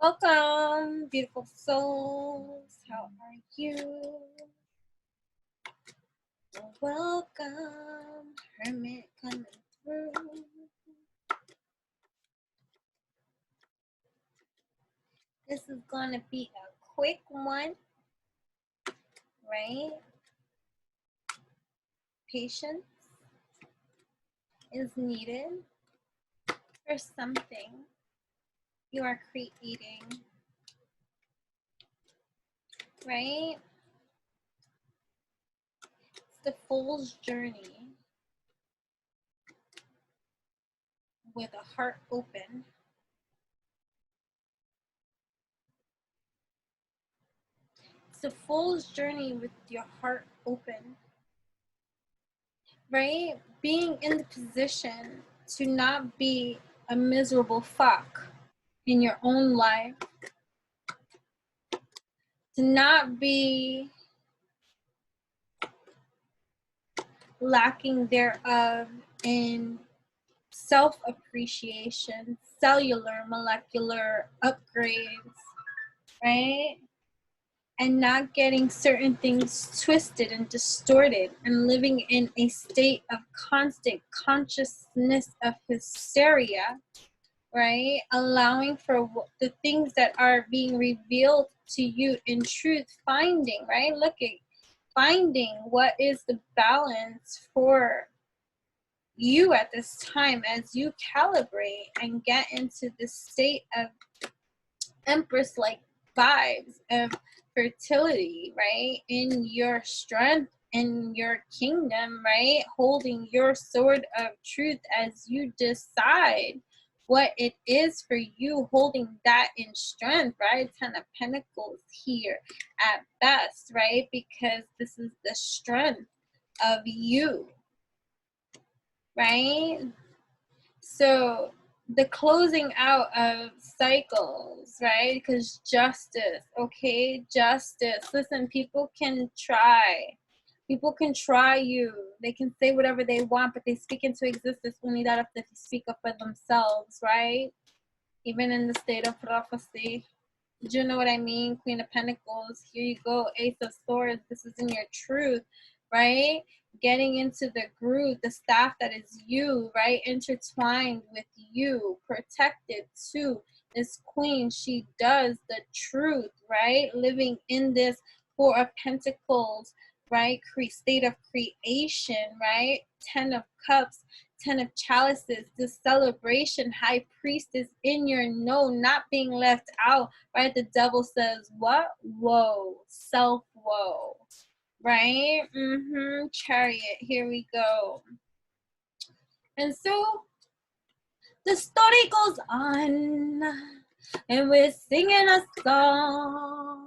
Welcome, beautiful souls. How are you? Welcome, Hermit coming through. This is going to be a quick one, right? Patience is needed for something you are creating, right? It's the fool's journey with a heart open. It's the fool's journey with your heart open, right? Being in the position to not be a miserable fuck in your own life, to not be lacking thereof in self-appreciation, cellular, molecular upgrades, right? And not getting certain things twisted and distorted and living in a state of constant consciousness of hysteria, right? Allowing for the things that are being revealed to you in truth, finding, right? Finding what is the balance for you at this time as you calibrate and get into this state of Empress-like vibes of fertility, right? In your strength, in your kingdom, right? Holding your sword of truth as you decide what it is for you, holding that in strength, right? 10 of Pentacles here at best, right? Because this is the strength of you, right? So the closing out of cycles, right? Because justice, okay? Justice. Listen, people can try. People can try you. They can say whatever they want, but they speak into existence only that if they speak up for themselves, right? Even in the state of prophecy. Do you know what I mean? Queen of Pentacles. Here you go. Ace of Swords. This is in your truth, right? Getting into the groove, the staff that is you, right? Intertwined with you, protected too. This queen, she does the truth, right? Living in this Four of Pentacles, right? State of creation, right? 10 of Cups, 10 of Chalices, this celebration, High Priestess in your know, not being left out, right? The devil says, what? Whoa, self-woe, right? Chariot, here we go. And so the story goes on, and we're singing a song,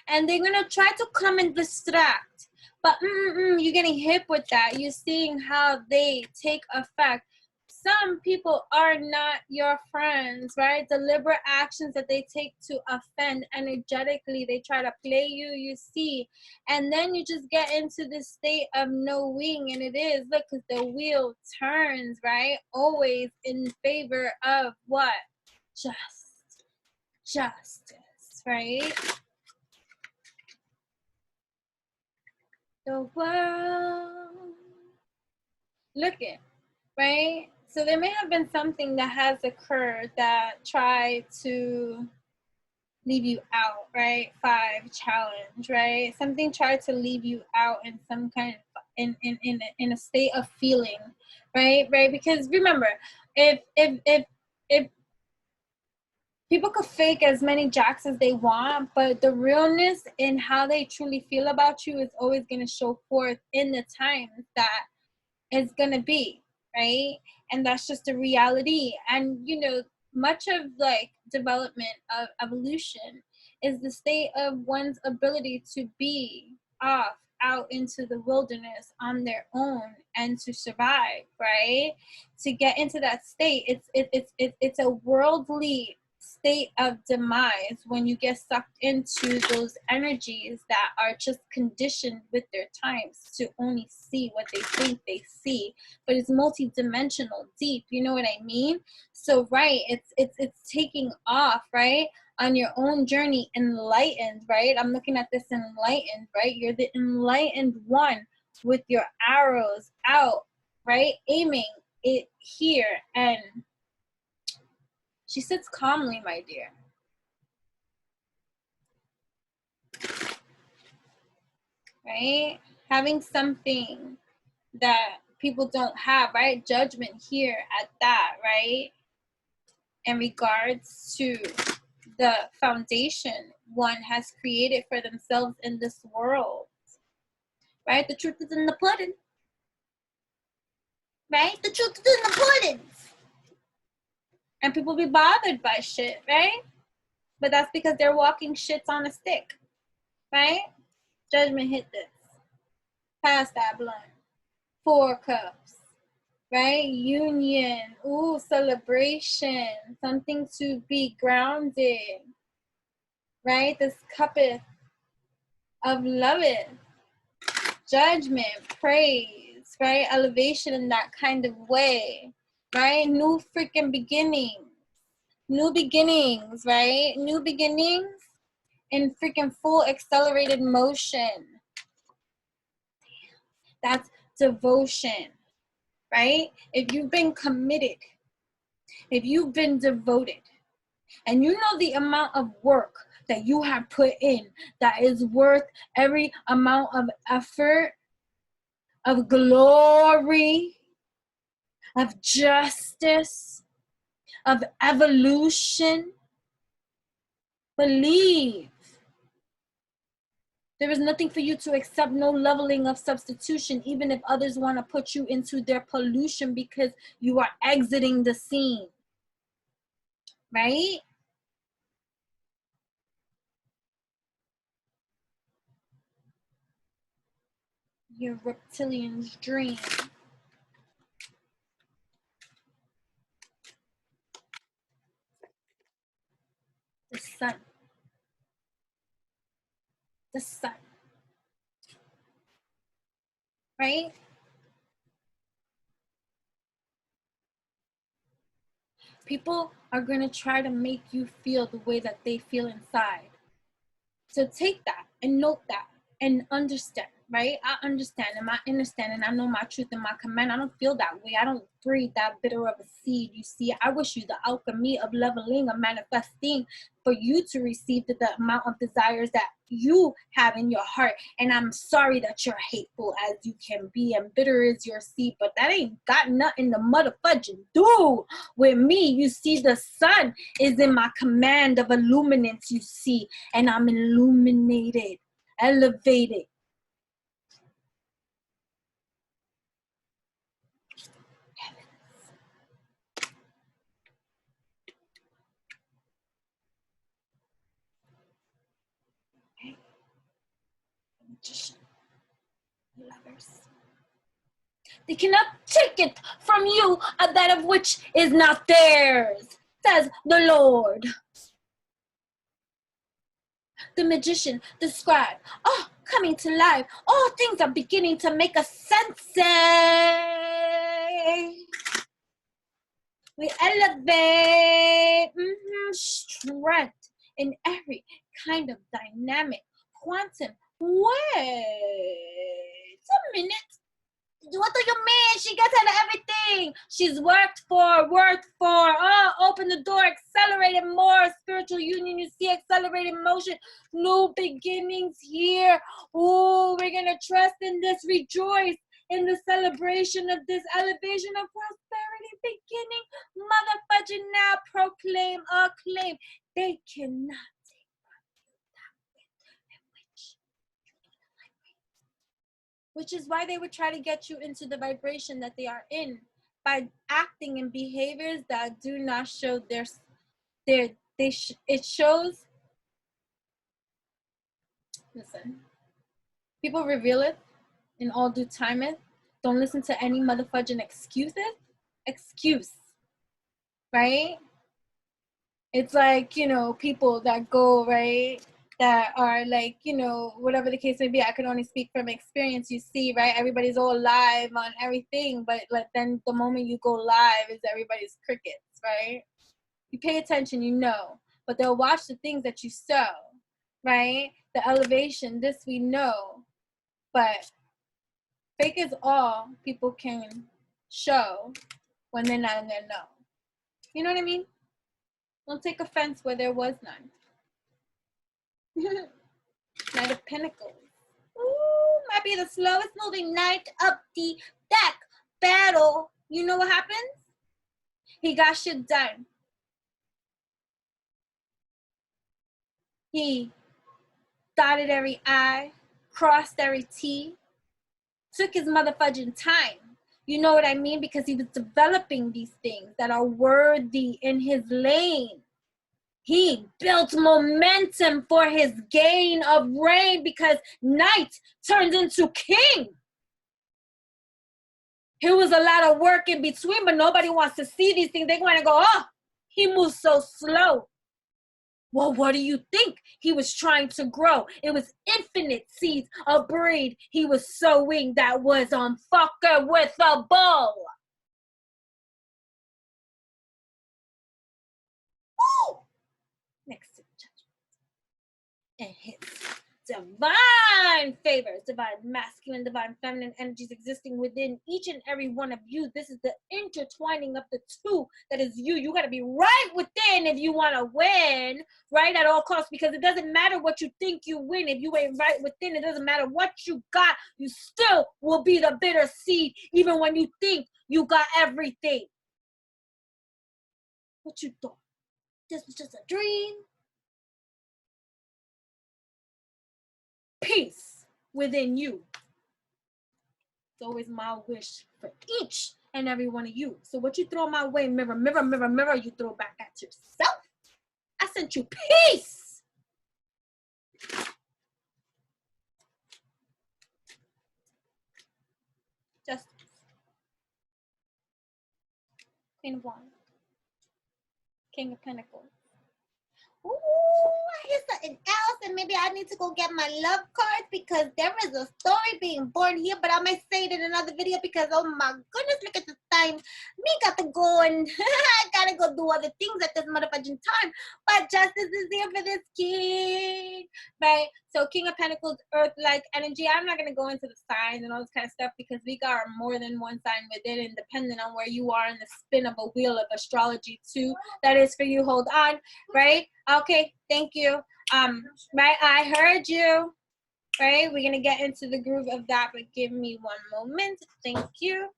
and they're gonna try to come and distract, but you're getting hip with that. You're seeing how they take effect. Some people are not your friends, right? Deliberate actions that they take to offend energetically. They try to play you, you see. And then you just get into this state of knowing. And it is, look, because the wheel turns, right? Always in favor of what? Justice, right? The world. Look it, right? So there may have been something that has occurred that tried to leave you out, right? 5 challenge, right? Something tried to leave you out in some kind of in a state of feeling, right? Because remember, if people could fake as many jacks as they want, but the realness in how they truly feel about you is always going to show forth in the times that it's going to be, right? And that's just the reality. And, you know, much of like development of evolution is the state of one's ability to be off out into the wilderness on their own and to survive, right? To get into that state, it's a worldly state of demise when you get sucked into those energies that are just conditioned with their times to only see what they think they see, but it's multi-dimensional deep, you know what I mean? So right, it's taking off, right, on your own journey, enlightened, right? I'm looking at this enlightened, right? You're the enlightened one with your arrows out, right, aiming it here. And she sits calmly, my dear. Right? Having something that people don't have, right? Judgment here at that, right? In regards to the foundation one has created for themselves in this world, right? The truth is in the pudding, right? The truth is in the pudding. And people be bothered by shit, right? But that's because they're walking shits on a stick, right? Judgment hit this. Pass that blunt. 4 cups, right? Union. Ooh, celebration. Something to be grounded, right? This cuppeth of loveth. Judgment, praise, right? Elevation in that kind of way, right? New freaking beginnings. New beginnings, right? New beginnings in freaking full accelerated motion. That's devotion, right? If you've been committed, if you've been devoted, and you know the amount of work that you have put in that is worth every amount of effort, of glory, of justice, of evolution, believe. There is nothing for you to accept, no leveling of substitution, even if others want to put you into their pollution because you are exiting the scene, right? Your reptilian's dream. The sun. The sun. Right? People are going to try to make you feel the way that they feel inside. So take that and note that and understand, right? I understand and I understand and I know my truth and my command. I don't feel that way. I don't breathe that bitter of a seed. You see, I wish you the alchemy of leveling, of manifesting, for you to receive the amount of desires that you have in your heart. And I'm sorry that you're hateful as you can be and bitter is your seed, but that ain't got nothing to motherfudging do with me. You see, the sun is in my command of illuminance, you see, and I'm illuminated, elevated. Magician, lovers. They cannot take it from you, that of which is not theirs, says the Lord. The magician, the scribe, oh, coming to life. All things are beginning to make a sense. We elevate strength in every kind of dynamic quantum. Wait a minute. What do you mean? She gets out of everything. She's worked for. Oh, open the door, accelerated more spiritual union. You see, accelerated motion, new beginnings here. Oh, we're gonna trust in this, rejoice in the celebration of this elevation of prosperity beginning. Motherfudging now, proclaim, acclaim. They cannot. Which is why they would try to get you into the vibration that they are in by acting in behaviors that do not show it shows. Listen, people reveal it in all due time. Don't listen to any motherfudging excuse, right? It's like, you know, people that go, right, that are like, you know, whatever the case may be. I can only speak from experience. You see, right, everybody's all live on everything, but like then the moment you go live is everybody's crickets, right? You pay attention, you know, but they'll watch the things that you sow, right? The elevation, this we know, but fake is all people can show when they're not in their know. You know what I mean? Don't take offense where there was none. Knight of Pentacles. Ooh, might be the slowest moving knight of the deck. Battle. You know what happens? He got shit done. He dotted every I, crossed every T, took his motherfucking time. You know what I mean? Because he was developing these things that are worthy in his lane. He built momentum for his gain of reign because knight turns into king. There was a lot of work in between, but nobody wants to see these things. They want to go, oh, he moves so slow. Well, what do you think? He was trying to grow. It was infinite seeds of breed he was sowing that was on fucker with a bow. Woo! Next to judgment. And his divine favors, divine masculine, divine feminine energies existing within each and every one of you. This is the intertwining of the two that is you. You got to be right within if you want to win, right, at all costs, because it doesn't matter what you think you win. If you ain't right within, it doesn't matter what you got. You still will be the bitter seed, even when you think you got everything. What you thought? This was just a dream? Peace within you. It's always my wish for each and every one of you. So what you throw my way, mirror, mirror, mirror, mirror, you throw back at yourself. I sent you peace. Justice. Queen of Wands. King of Pentacles. Ooh, here's something else, and maybe I need to go get my love cards because there is a story being born here, but I might say it in another video because, oh my goodness, look at the time. Me got to go and I gotta go do other things at this motherfucking time, but justice is here for this king, right? So King of Pentacles, Earth-like energy. I'm not gonna go into the signs and all this kind of stuff because we got more than one sign within, and depending on where you are in the spin of a wheel of astrology too, that is for you. Hold on, right? Okay, thank you. Right, I heard you. Right, we're gonna get into the groove of that, but give me one moment. Thank you.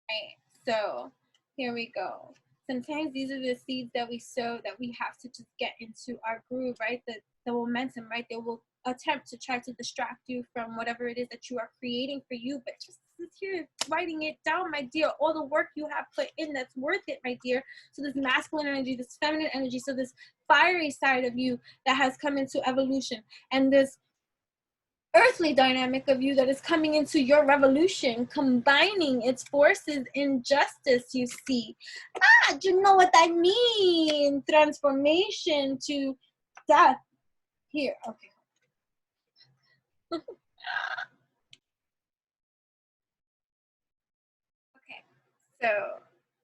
Right, so here we go. Sometimes these are the seeds that we sow that we have to just get into our groove, right? The momentum, right? They will attempt to try to distract you from whatever it is that you are creating for you, but just sit here writing it down, my dear. All the work you have put in, that's worth it, my dear. So this masculine energy, this feminine energy, so this fiery side of you that has come into evolution, and this earthly dynamic of you that is coming into your revolution, combining its forces in justice, you see. Do you know what I mean? Transformation to death. Here, okay. Okay, so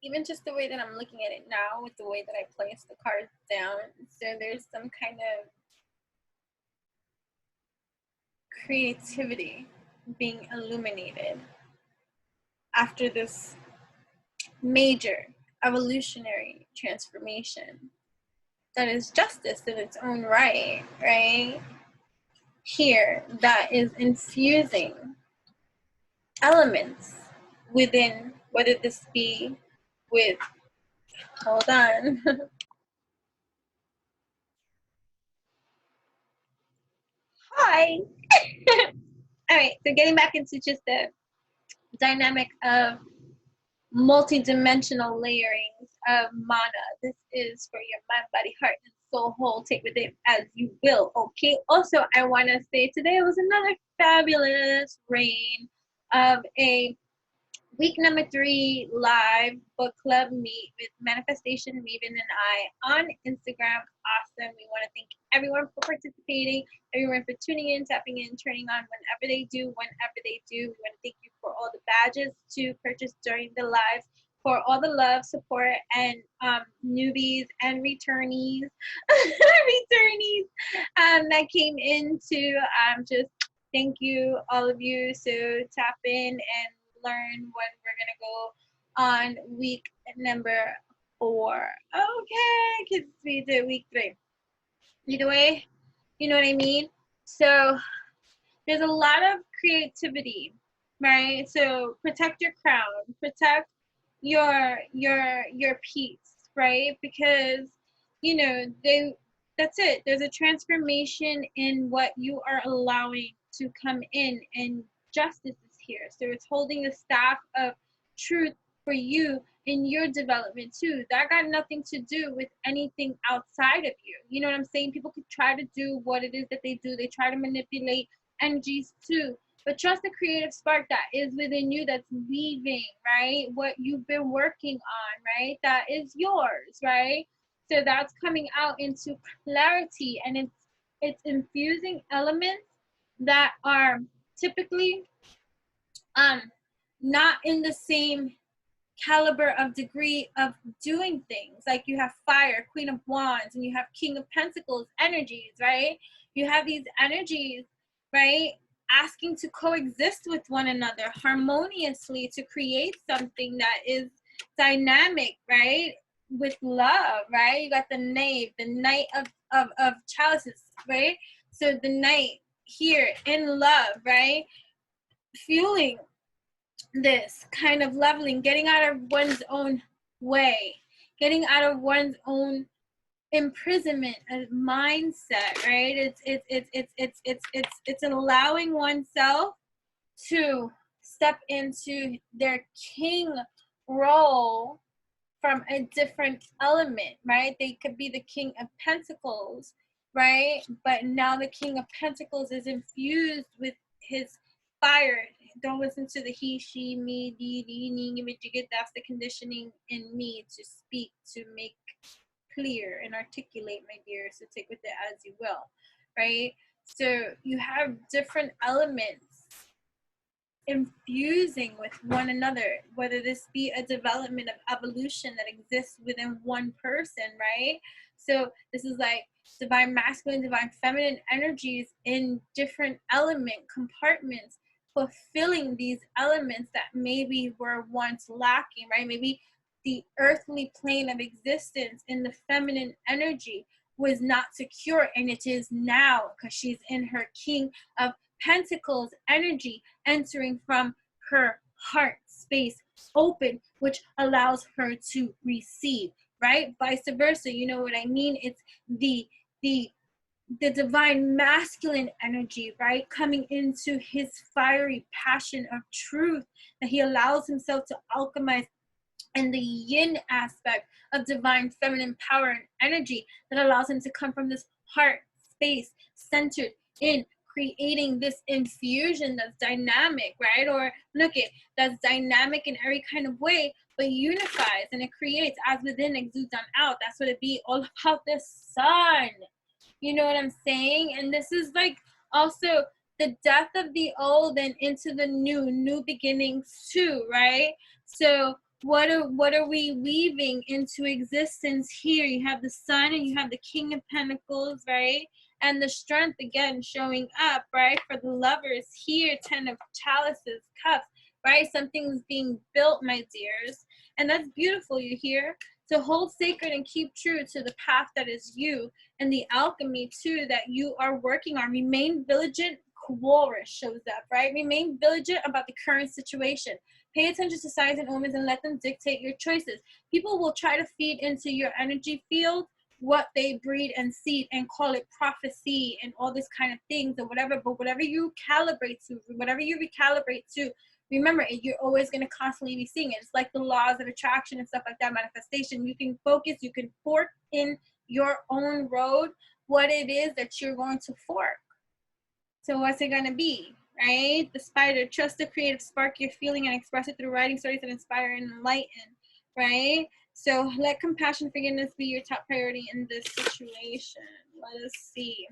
even just the way that I'm looking at it now, with the way that I place the cards down, so there's some kind of creativity being illuminated after this major evolutionary transformation that is justice in its own right, right? Here, that is infusing elements within, whether this be with, hold on. Hi. All right, so getting back into just the dynamic of multi-dimensional layerings of mana. This is for your mind, body, heart, and soul whole. Take with it as you will, okay? Also, I want to say today was another fabulous reign of a Week number 3 live book club meet with Manifestation Maven and I on Instagram. Awesome. We want to thank everyone for participating, everyone for tuning in, tapping in, turning on whenever they do. We want to thank you for all the badges to purchase during the lives, for all the love, support, and newbies and returnees, that came in to just thank you, all of you. So tap in and learn when we're gonna go on week number 4. Okay, because we did week 3. Either way, you know what I mean? So there's a lot of creativity, right? So protect your crown, protect your peace, right? Because you know that's it. There's a transformation in what you are allowing to come in, and justice is here. So it's holding the staff of truth for you in your development too. That got nothing to do with anything outside of you. You know what I'm saying? People could try to do what it is that they do. They try to manipulate energies too. But trust the creative spark that is within you, that's weaving, right? What you've been working on, right? That is yours, right? So that's coming out into clarity, and it's infusing elements that are typically not in the same caliber of degree of doing things. Like you have fire, Queen of Wands, and you have King of Pentacles energies, right? You have these energies, right, asking to coexist with one another harmoniously to create something that is dynamic, right, with love, right? You got the knave, the knight of chalices, right? So the knight here in love, right, fueling this kind of leveling, getting out of one's own way, getting out of one's own imprisonment and mindset, right? It's allowing oneself to step into their king role from a different element, right? They could be the King of Pentacles, right? But now the King of Pentacles is infused with his fire. Don't listen to the he, she, me, dee, that's the conditioning in me to speak, to make clear and articulate, my dear. So take with it as you will, right? So you have different elements infusing with one another, whether this be a development of evolution that exists within one person, right? So this is like divine masculine, divine feminine energies in different element compartments, fulfilling these elements that maybe were once lacking, right? Maybe the earthly plane of existence in the feminine energy was not secure, and it is now, because she's in her King of Pentacles energy, entering from her heart space open, which allows her to receive, right? Vice versa, you know what I mean? It's the divine masculine energy, right, coming into his fiery passion of truth that he allows himself to alchemize, and the yin aspect of divine feminine power and energy that allows him to come from this heart space centered in creating this infusion that's dynamic, right? Or look it, that's dynamic in every kind of way, but unifies and it creates as within, exudes on out. That's what it be all about the sun. You know what I'm saying? And this is like also the death of the old and into the new beginnings too, right? So what are we weaving into existence here? You have the sun and you have the King of Pentacles, right? And the strength again showing up, right? For the lovers here, 10 of chalices, cups, right? Something's being built, my dears. And that's beautiful, you hear? To hold sacred and keep true to the path that is you, and the alchemy too that you are working on. Remain vigilant. Walrus shows up, right? Remain vigilant about the current situation. Pay attention to signs and omens and let them dictate your choices. People will try to feed into your energy field what they breed and seed and call it prophecy and all this kind of things or whatever, but whatever you calibrate to, whatever you recalibrate to, remember, you're always going to constantly be seeing it. It's like the laws of attraction and stuff like that, manifestation. You can focus, you can fork in your own road what it is that you're going to fork. So what's it going to be? right? The spider, trust the creative spark you're feeling and express it through writing stories that inspire and enlighten, right? So let compassion, forgiveness be your top priority in this situation. Let us see.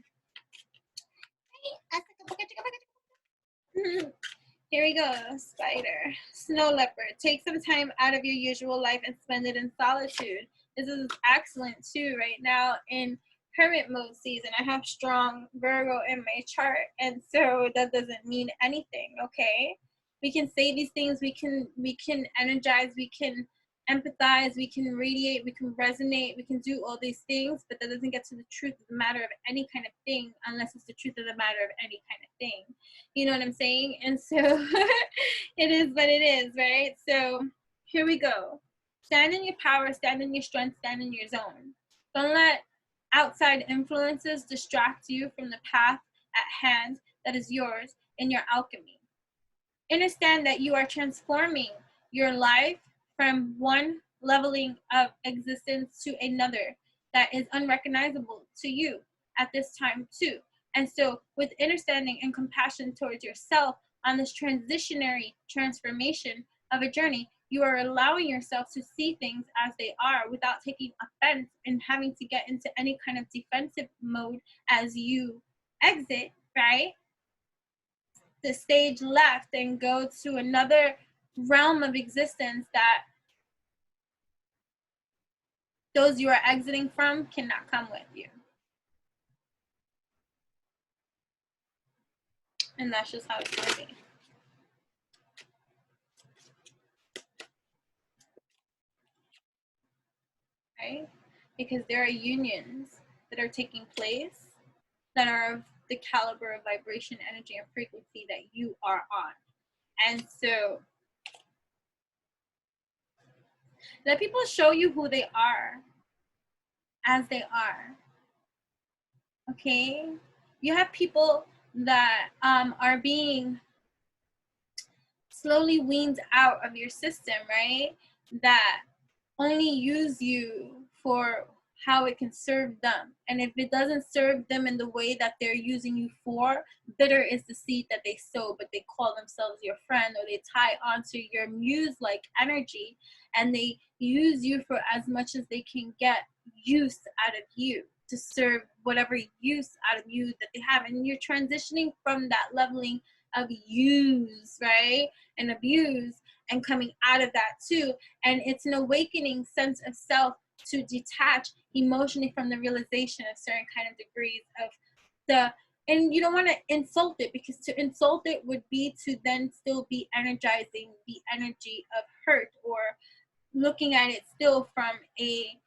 Here we go, spider. Snow leopard, take some time out of your usual life and spend it in solitude. This is excellent too right now in hermit mode season. I have strong Virgo in my chart, and so that doesn't mean anything, okay? We can say these things, we can energize, we can empathize, we can radiate, we can resonate, we can do all these things, but that doesn't get to the truth of the matter of any kind of thing unless it's the truth of the matter of any kind of thing. You know what I'm saying? And so it is what it is, right? So here we go. Stand in your power, stand in your strength, stand in your zone. Don't let outside influences distract you from the path at hand that is yours in your alchemy. Understand that you are transforming your life from one leveling of existence to another that is unrecognizable to you at this time too. And so with understanding and compassion towards yourself on this transitionary transformation of a journey, you are allowing yourself to see things as they are without taking offense and having to get into any kind of defensive mode as you exit, right? The stage left and go to another realm of existence that those you are exiting from cannot come with you. And that's just how it's going to be. Right? Because there are unions that are taking place that are of the caliber of vibration, energy, and frequency that you are on. And so let people show you who they are as they are. Okay? You have people that are being slowly weaned out of your system, right? That only use you for how it can serve them. And if it doesn't serve them in the way that they're using you for, bitter is the seed that they sow, but they call themselves your friend, or they tie onto your muse-like energy, and they use you for as much as they can get use out of you to serve whatever use out of you that they have. And you're transitioning from that leveling of use, right, and abuse, and coming out of that too. And it's an awakening sense of self to detach emotionally from the realization of certain kind of degrees of the, and you don't want to insult it, because to insult it would be to then still be energizing the energy of hurt, or looking at it still from a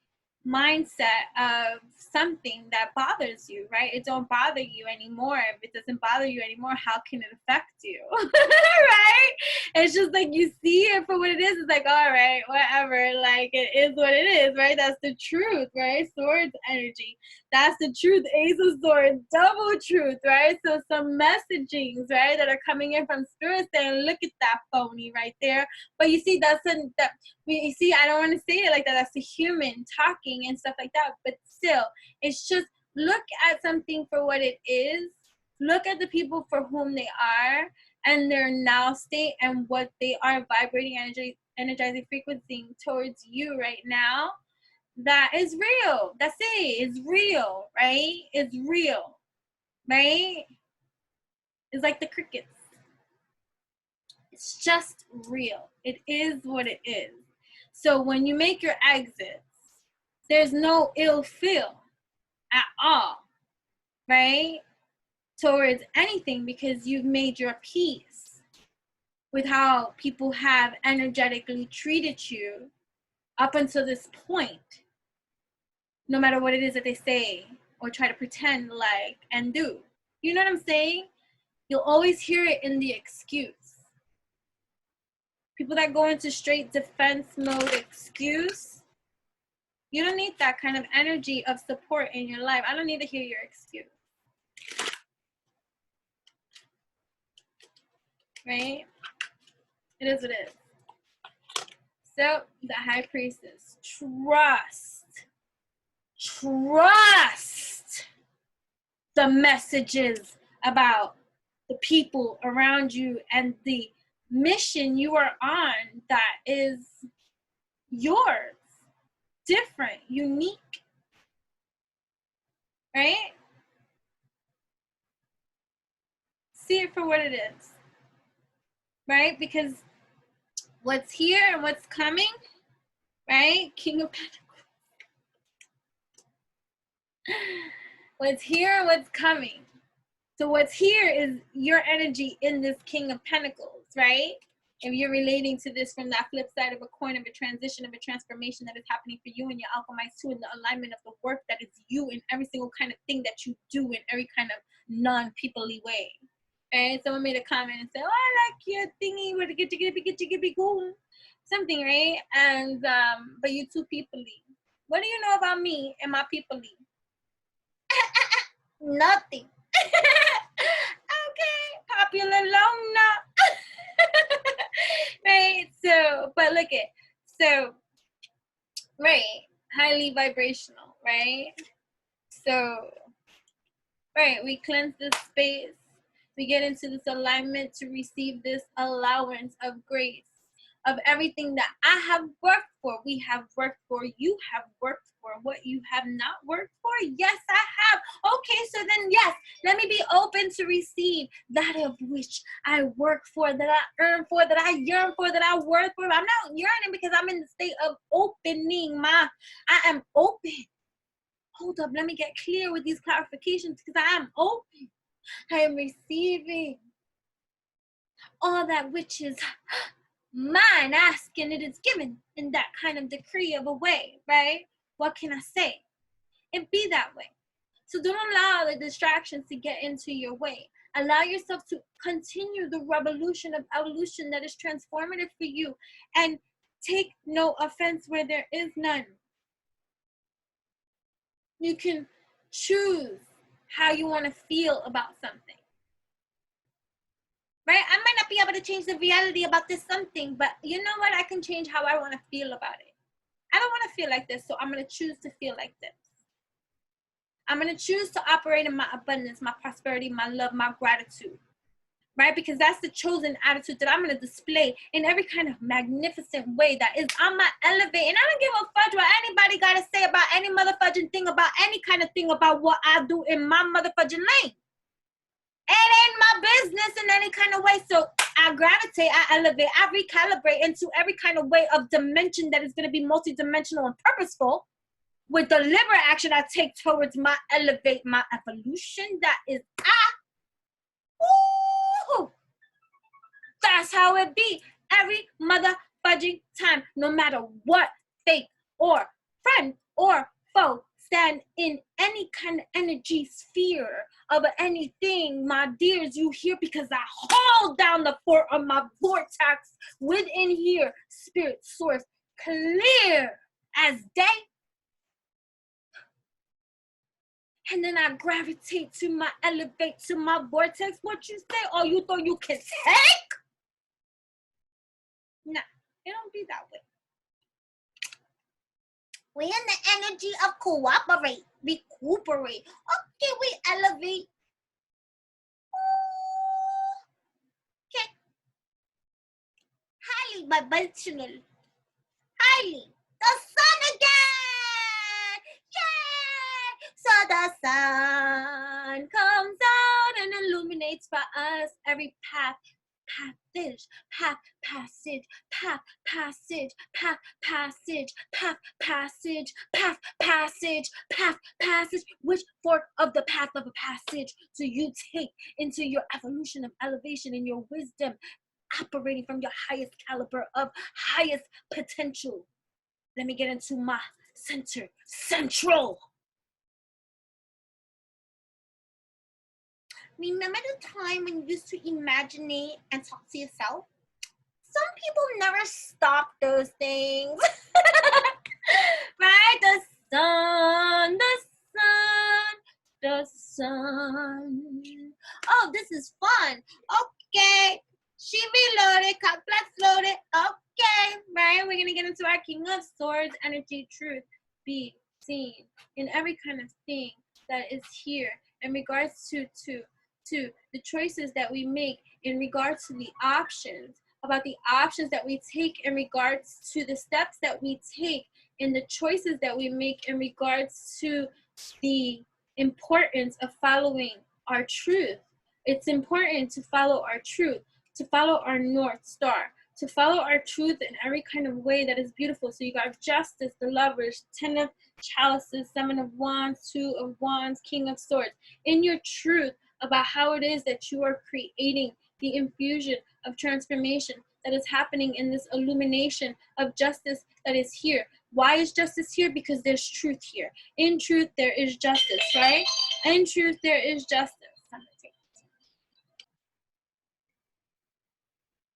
mindset of something that bothers you, right? It don't bother you anymore. If it doesn't bother you anymore, how can it affect you? Right? It's just like you see it for what it is. It's like, all right, whatever, like it is what it is, right? That's the truth, right? Swords energy, that's the truth. Ace of Swords, double truth, right? So some messagings, right, that are coming in from spirit saying, look at that phony right there. But you see, you see, I don't want to say it like that. That's the human talking and stuff like that. But still, it's just look at something for what it is. Look at the people for whom they are and their now state and what they are vibrating, energizing, frequency towards you right now. That is real. That's it. It's real, right? It's real, right? It's like the crickets. It's just real. It is what it is. So when you make your exits, there's no ill feel at all, right? Towards anything, because you've made your peace with how people have energetically treated you up until this point, no matter what it is that they say or try to pretend like and do. You know what I'm saying? You'll always hear it in the excuse. People that go into straight defense mode excuse, you don't need that kind of energy of support in your life. I don't need to hear your excuse. Right? It is what it is. So, the High Priestess. Trust the messages about the people around you, and the mission you are on that is yours, different, unique, right? See it for what it is, right? Because what's here and what's coming, right? King of Pentacles. What's here and what's coming. So what's here is your energy in this King of Pentacles, right? If you're relating to this from that flip side of a coin, of a transition, of a transformation that is happening for you and your alchemized too, in the alignment of the work that is you in every single kind of thing that you do in every kind of non-people-y way. Right? Someone made a comment and said, oh, I like your thingy with the cool. Something, right? And but you too people-y. What do you know about me and my people-y? Nothing. Okay, popular Lona. Right, so, but look at, so, right, highly vibrational, right? So, right, we cleanse this space. We get into this alignment to receive this allowance of grace, of everything that I have worked for, we have worked for, you have worked for. What you have not worked for, yes, I have. Okay, so then yes, let me be open to receive that of which I work for, that I earn for, that I yearn for, that I work for. I'm not yearning because I'm in the state of opening I am open. Hold up, let me get clear with these clarifications, because I am open. I am receiving all that which is mine, asking it is given in that kind of decree of a way, right? What can I say? And be that way. So don't allow the distractions to get into your way. Allow yourself to continue the revolution of evolution that is transformative for you, and take no offense where there is none. You can choose how you want to feel about something. Right? I might not be able to change the reality about this something, but you know what? I can change how I want to feel about it. I don't want to feel like this, so I'm going to choose to feel like this. I'm going to choose to operate in my abundance, my prosperity, my love, my gratitude. Right? Because that's the chosen attitude that I'm going to display in every kind of magnificent way that is on my elevate. And I don't give a fudge what anybody got to say about any motherfudging thing, about any kind of thing about what I do in my motherfudging lane. It ain't my business in any kind of way. So I gravitate, I elevate, I recalibrate into every kind of way of dimension that is going to be multidimensional and purposeful, with deliberate action I take towards my elevate, my evolution. That is Woo! That's how it be every motherfudging time, no matter what fake or friend or foe stand in any kind of energy sphere of anything, my dears, you hear, because I hold down the fort of my vortex within here, spirit source, clear as day. And then I gravitate to my elevate, to my vortex. What you say? Oh, you thought you can take? Nah, it don't be that way. We in the energy of cooperate, recuperate. Okay, we elevate. Okay. Highly vibrational. Highly. The sun again. Yay! So the sun comes out and illuminates for us every path. Passage, path, passage, path, passage, path, passage, path, passage, path, passage, path, passage. Which fork of the path of a passage do you take into your evolution of elevation and your wisdom, operating from your highest caliber of highest potential? Let me get into my central. Remember the time when you used to imagine and talk to yourself? Some people never stop those things. Right? The sun, the sun, the sun. Oh, this is fun. Okay. She reloaded, complex loaded. Okay. Right? We're going to get into our King of Swords energy, truth, be seen in every kind of thing that is here in regards to to the choices that we make in regards to the options, about the options that we take in regards to the steps that we take, and the choices that we make in regards to the importance of following our truth. It's important to follow our truth, to follow our North Star, to follow our truth in every kind of way that is beautiful. So you got Justice, the Lovers, 10 of Chalices, 7 of Wands, 2 of Wands, King of Swords. In your truth about how it is that you are creating the infusion of transformation that is happening in this illumination of justice that is here. Why is justice here? Because there's truth here. In truth, there is justice, right? In truth, there is justice.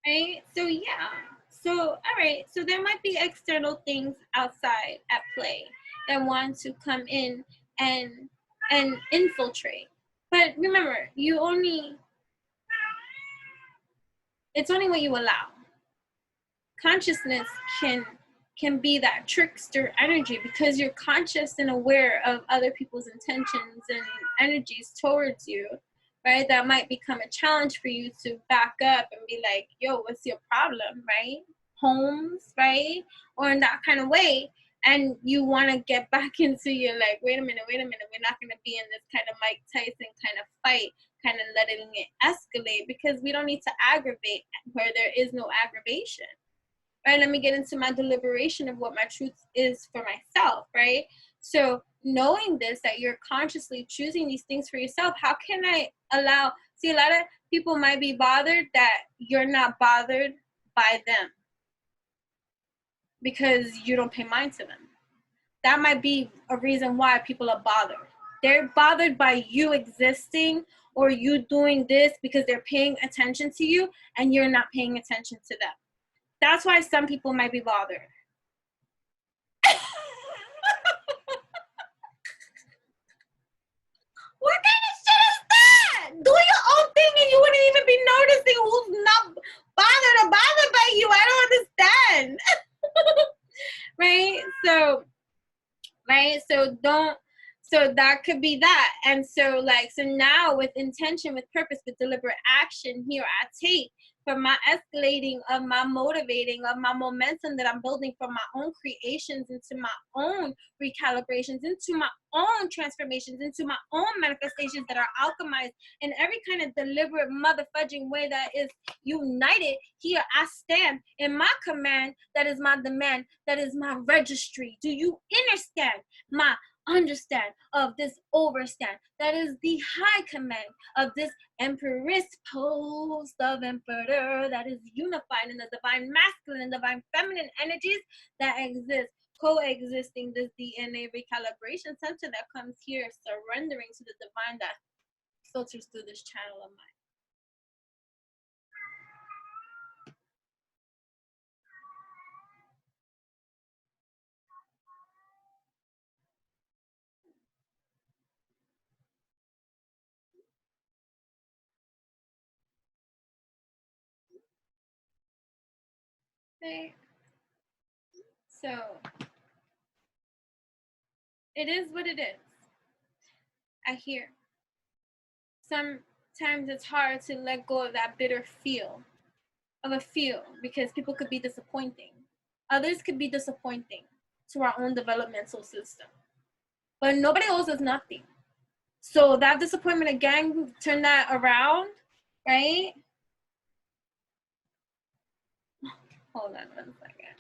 Right? So yeah. So all right. So there might be external things outside at play that want to come in and infiltrate. But remember, it's only what you allow. Consciousness can be that trickster energy because you're conscious and aware of other people's intentions and energies towards you, right? That might become a challenge for you to back up and be like, yo, what's your problem, right? Homes, right? Or in that kind of way. And you want to get back into your like, wait a minute, we're not going to be in this kind of Mike Tyson kind of fight, kind of letting it escalate, because we don't need to aggravate where there is no aggravation. Right, let me get into my deliberation of what my truth is for myself, right? So knowing this, that you're consciously choosing these things for yourself, how can I allow, see, a lot of people might be bothered that you're not bothered by them because you don't pay mind to them. That might be a reason why people are bothered. They're bothered by you existing or you doing this because they're paying attention to you and you're not paying attention to them. That's why some people might be bothered. What kind of shit is that? Do your own thing and you wouldn't even be noticing who's not bothered or bothered by you. I don't understand. Right? So that could be that. And so now with intention, with purpose, with deliberate action, here I take from my escalating of my motivating of my momentum that I'm building from my own creations into my own recalibrations, into my own transformations, into my own manifestations that are alchemized in every kind of deliberate motherfudging way that is united. Here I stand in my command, that is my demand, that is my registry. Do you understand my understand of this overstand? That is the high command of this empress post of emperor that is unified in the divine masculine and divine feminine energies that exist, coexisting this DNA recalibration center that comes here, surrendering to the divine that filters through this channel of mine. Okay. So it is what it is. I hear. Sometimes it's hard to let go of that bitter feel, because people could be disappointing. Others could be disappointing to our own developmental system. But nobody owes us nothing. So that disappointment again, turn that around, right? Hold on 1 second.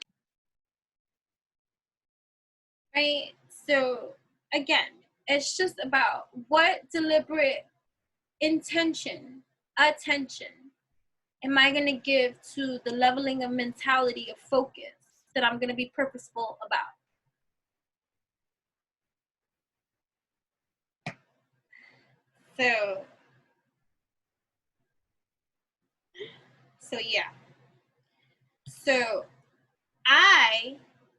Right? So again, it's just about what deliberate intention, attention am I going to give to the leveling of mentality, of focus that I'm going to be purposeful about. So yeah. So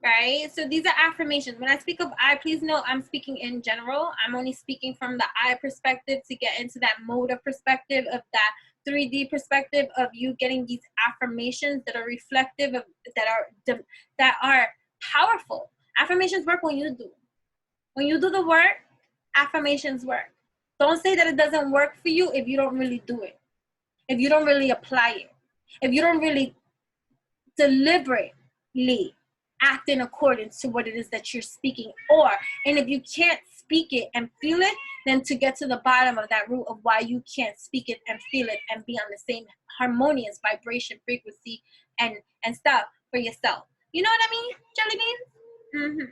right? So these are affirmations. When I speak of I, please know I'm speaking in general. I'm only speaking from the I perspective to get into that mode of perspective, of that 3D perspective of you getting these affirmations that are reflective of, that are powerful. Affirmations work when you do. When you do the work, affirmations work. Don't say that it doesn't work for you if you don't really do it. If you don't really apply it. If you don't really deliberately act in accordance to what it is that you're speaking. And if you can't speak it and feel it, then to get to the bottom of that root of why you can't speak it and feel it and be on the same harmonious vibration, frequency, and stuff for yourself. You know what I mean, jelly beans?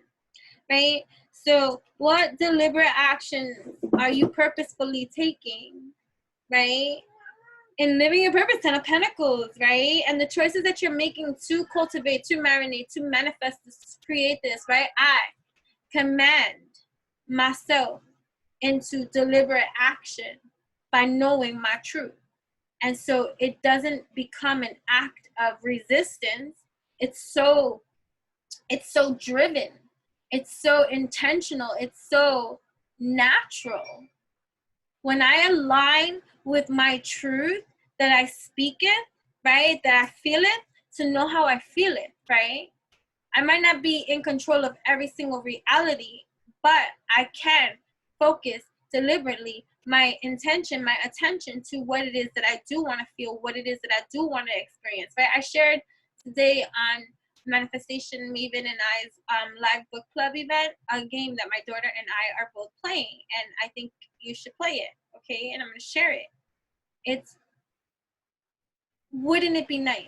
Right? So what deliberate actions are you purposefully taking, right? In living your purpose, 10 of Pentacles, right? And the choices that you're making to cultivate, to marinate, to manifest this, to create this, right? I command myself into deliberate action by knowing my truth. And so it doesn't become an act of resistance. It's so driven. It's so intentional. It's so natural. When I align with my truth, that I speak it, right? That I feel it, to know how I feel it, right? I might not be in control of every single reality, but I can focus deliberately my intention, my attention to what it is that I do want to feel, what it is that I do want to experience, right? I shared today on Manifestation Maven and I's live book club event a game that my daughter and I are both playing, and I think you should play it, okay? And I'm going to share it. It's, wouldn't it be nice?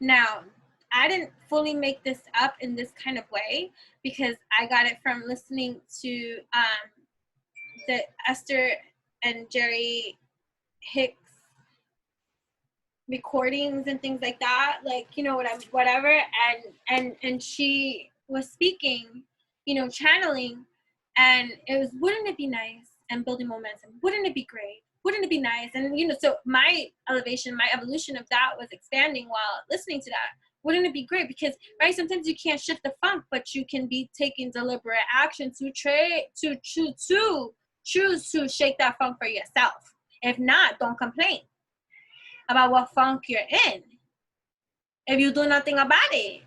Now, I didn't fully make this up in this kind of way because I got it from listening to the Esther and Jerry Hicks recordings and things like that, like, you know, whatever, and she was speaking, you know, channeling, and it was, wouldn't it be nice, and building momentum, wouldn't it be great, wouldn't it be nice, and, you know, so my elevation, my evolution of that was expanding while listening to that. Wouldn't it be great? Because, right, sometimes you can't shift the funk, but you can be taking deliberate action to choose to shake that funk for yourself. If not, don't complain about what funk you're in. If you do nothing about it,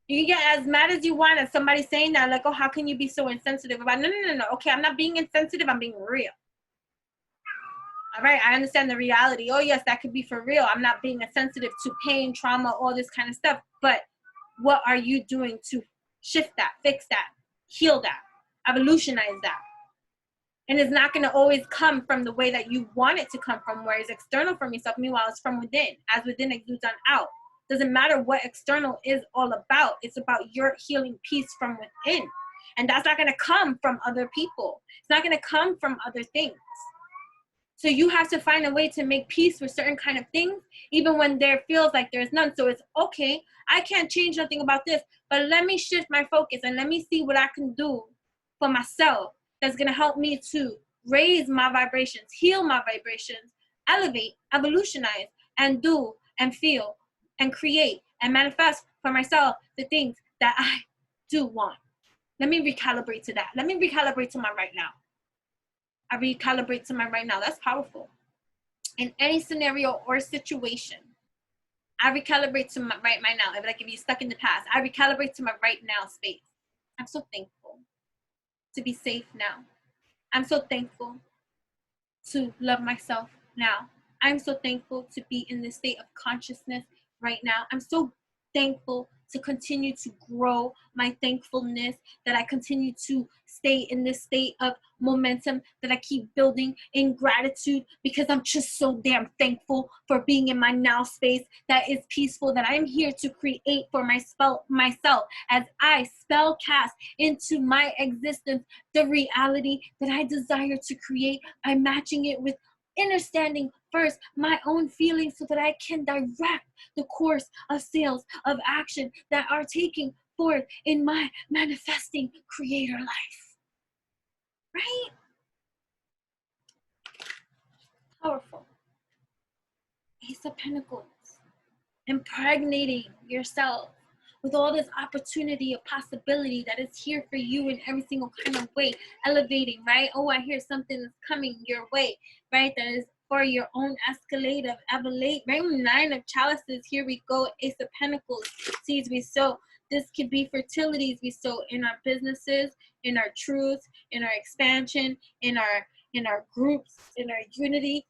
you can get as mad as you want at somebody saying that, like, oh, how can you be so insensitive about it? No. Okay, I'm not being insensitive, I'm being real. All right, I understand the reality. Oh, yes, that could be for real. I'm not being insensitive to pain, trauma, all this kind of stuff. But what are you doing to shift that, fix that, heal that, evolutionize that? And it's not going to always come from the way that you want it to come from, where it's external from yourself. Meanwhile, it's from within. As within exudes on out. Doesn't matter what external is all about. It's about your healing peace from within. And that's not going to come from other people. It's not going to come from other things. So you have to find a way to make peace with certain kind of things, even when there feels like there's none. So it's, okay, I can't change nothing about this, but let me shift my focus and let me see what I can do for myself that's going to help me to raise my vibrations, heal my vibrations, elevate, evolutionize, and do and feel and create and manifest for myself the things that I do want. Let me recalibrate to that. Let me recalibrate to my right now. I recalibrate to my right now. That's powerful. In any scenario or situation, I recalibrate to my right now. If you're stuck in the past, I recalibrate to my right now space. I'm so thankful to be safe now. I'm so thankful to love myself now. I'm so thankful to be in this state of consciousness right now. I'm so thankful to continue to grow my thankfulness, that I continue to stay in this state of momentum, that I keep building in gratitude, because I'm just so damn thankful for being in my now space that is peaceful, that I'm here to create for myself as I spell cast into my existence the reality that I desire to create by matching it with understanding first my own feelings, so that I can direct the course of sales of action that are taking forth in my manifesting creator life. Right? Powerful. Ace of Pentacles. Impregnating yourself with all this opportunity, a possibility that is here for you in every single kind of way. Elevating, right? Oh, I hear something that's coming your way, right? That is for your own escalade of elevate, right? 9 of Chalices, here we go. Ace of Pentacles, seeds we sow. This could be fertilities we sow in our businesses, in our truth, in our expansion, in our groups, in our unity,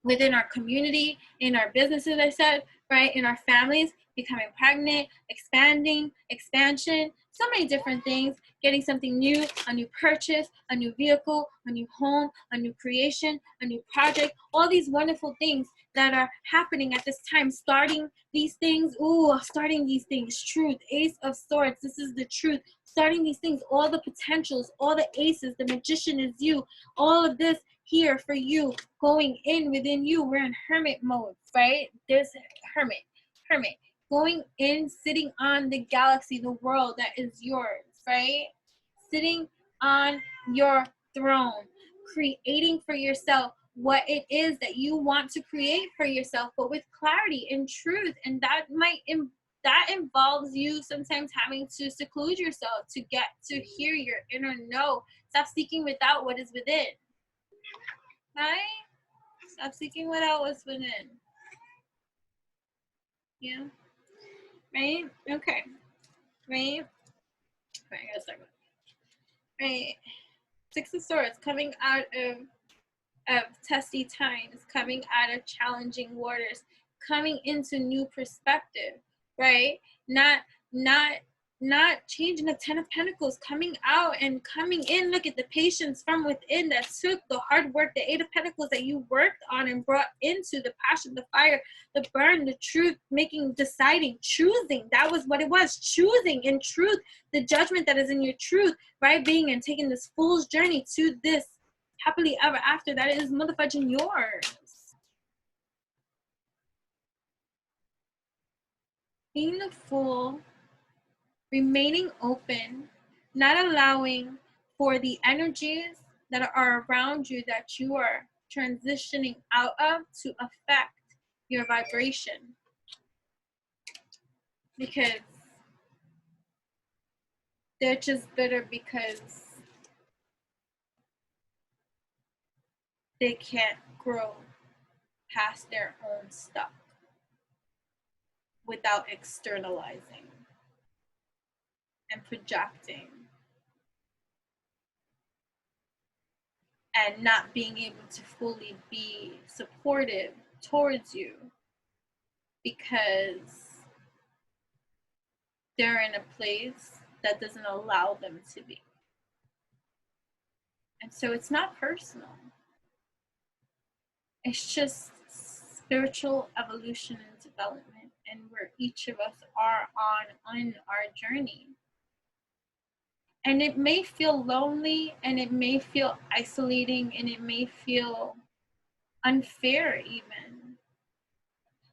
within our community, in our businesses, I said, right? In our families, becoming pregnant, expanding, expansion, so many different things, getting something new, a new purchase, a new vehicle, a new home, a new creation, a new project, all these wonderful things that are happening at this time, starting these things, starting these things, truth, Ace of Swords, this is the truth, starting these things, all the potentials, all the aces, the magician is you, all of this here for you, going in within you. We're in hermit mode, right? There's hermit, going in, sitting on the galaxy, the world that is yours, right? Sitting on your throne, creating for yourself what it is that you want to create for yourself, but with clarity and truth. And that that involves you sometimes having to seclude yourself to get to hear your inner no. Stop seeking without what is within. Right? Stop seeking without what's within. Yeah. Right? Okay. Right? Right, let's start with. Right. Six of Swords, coming out of testy times, coming out of challenging waters, coming into new perspective, right? Not changing the Ten of Pentacles, coming out and coming in. Look at the patience from within that took the hard work, the Eight of Pentacles that you worked on and brought into the passion, the fire, the burn, the truth, making, deciding, choosing. That was what it was, choosing in truth, the judgment that is in your truth, right? Being and taking this fool's journey to this happily ever after that is motherfucking yours. Being the fool, remaining open, not allowing for the energies that are around you that you are transitioning out of to affect your vibration. Because they're just bitter because they can't grow past their own stuff without externalizing and projecting and not being able to fully be supportive towards you because they're in a place that doesn't allow them to be. And so it's not personal. It's just spiritual evolution and development, and where each of us are on our journey. And it may feel lonely, and it may feel isolating, and it may feel unfair even.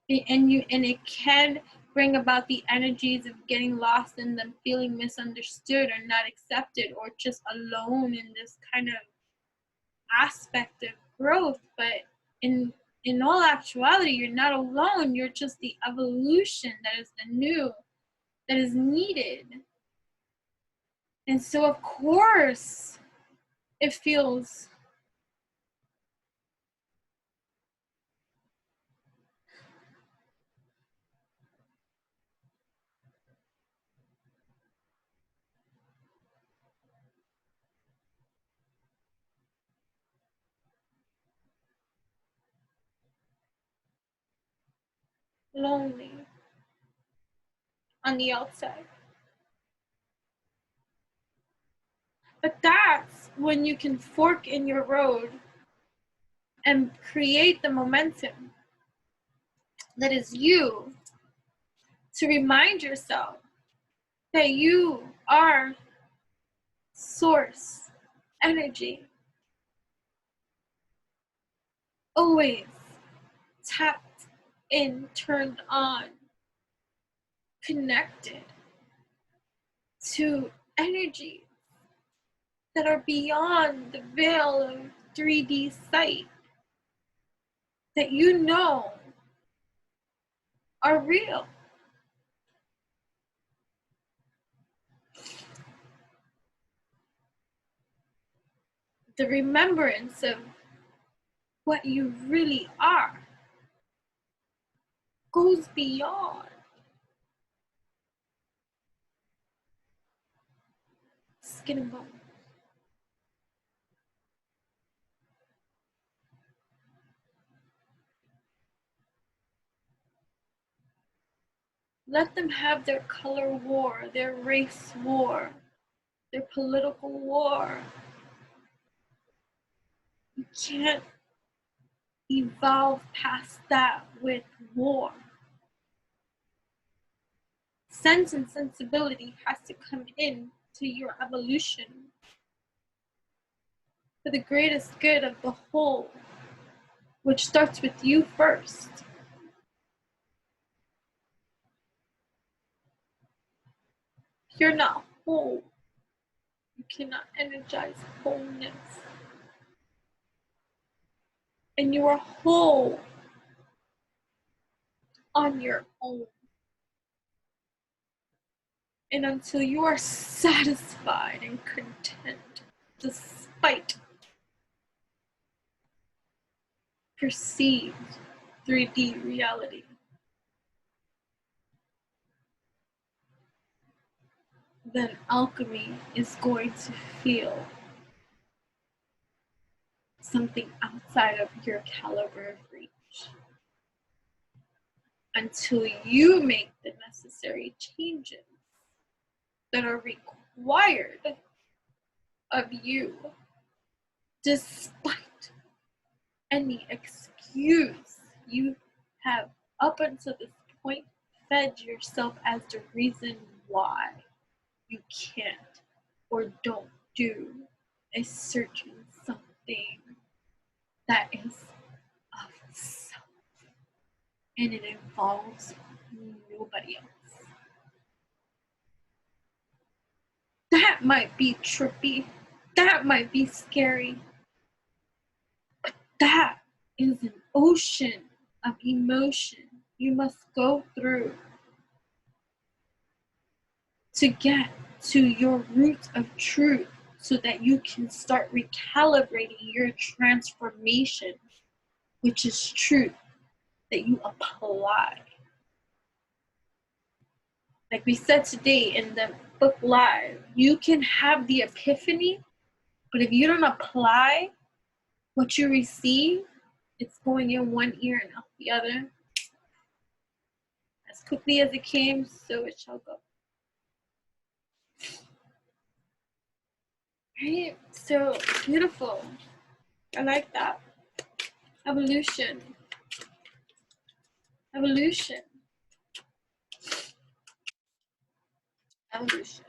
And it can bring about the energies of getting lost and them feeling misunderstood or not accepted or just alone in this kind of aspect of growth. But in all actuality, you're not alone. You're just the evolution that is the new, that is needed. And so of course it feels lonely on the outside. But that's when you can fork in your road and create the momentum that is you, to remind yourself that you are source energy, always tapped in, turned on, connected to energy that are beyond the veil of 3D sight, that you know are real. The remembrance of what you really are goes beyond skin and bone. Let them have their color war, their race war, their political war. You can't evolve past that with war. Sense and sensibility has to come in to your evolution for the greatest good of the whole, which starts with you first. If you're not whole, you cannot energize wholeness. And you are whole on your own. And until you are satisfied and content, despite perceived 3D reality, then alchemy is going to feel something outside of your caliber of reach. Until you make the necessary changes that are required of you, despite any excuse you have up until this point fed yourself as the reason why you can't or don't do a certain something that is of self, and it involves nobody else. That might be trippy, that might be scary, but that is an ocean of emotion you must go through to get to your root of truth, so that you can start recalibrating your transformation, which is truth that you apply. Like we said today in the book live, you can have the epiphany, but if you don't apply what you receive, it's going in one ear and out the other. As quickly as it came, so it shall go. Right? So beautiful. I like that. Evolution. Evolution. Evolution.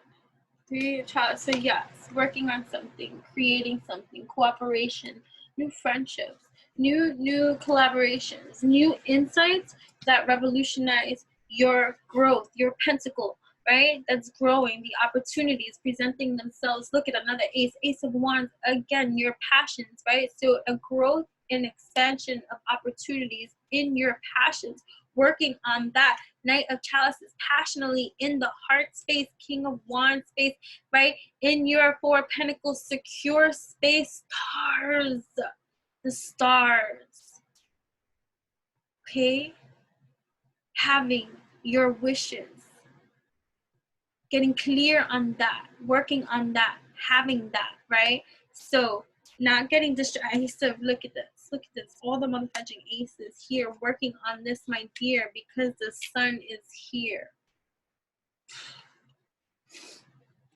So yes, working on something, creating something, cooperation, new friendships, new collaborations, new insights that revolutionize your growth, your pentacle, right? That's growing, the opportunities presenting themselves. Look at another ace of wands, again, your passions, right? So a growth and expansion of opportunities in your passions, working on that. Knight of Chalices, passionately in the heart space, King of Wands space, right? In your Four of Pentacles, secure space, stars, the stars, okay? Having your wishes, getting clear on that, working on that, having that, right? So not getting distracted. I used to look at this, all the motherfucking aces here working on this, my dear, because the sun is here.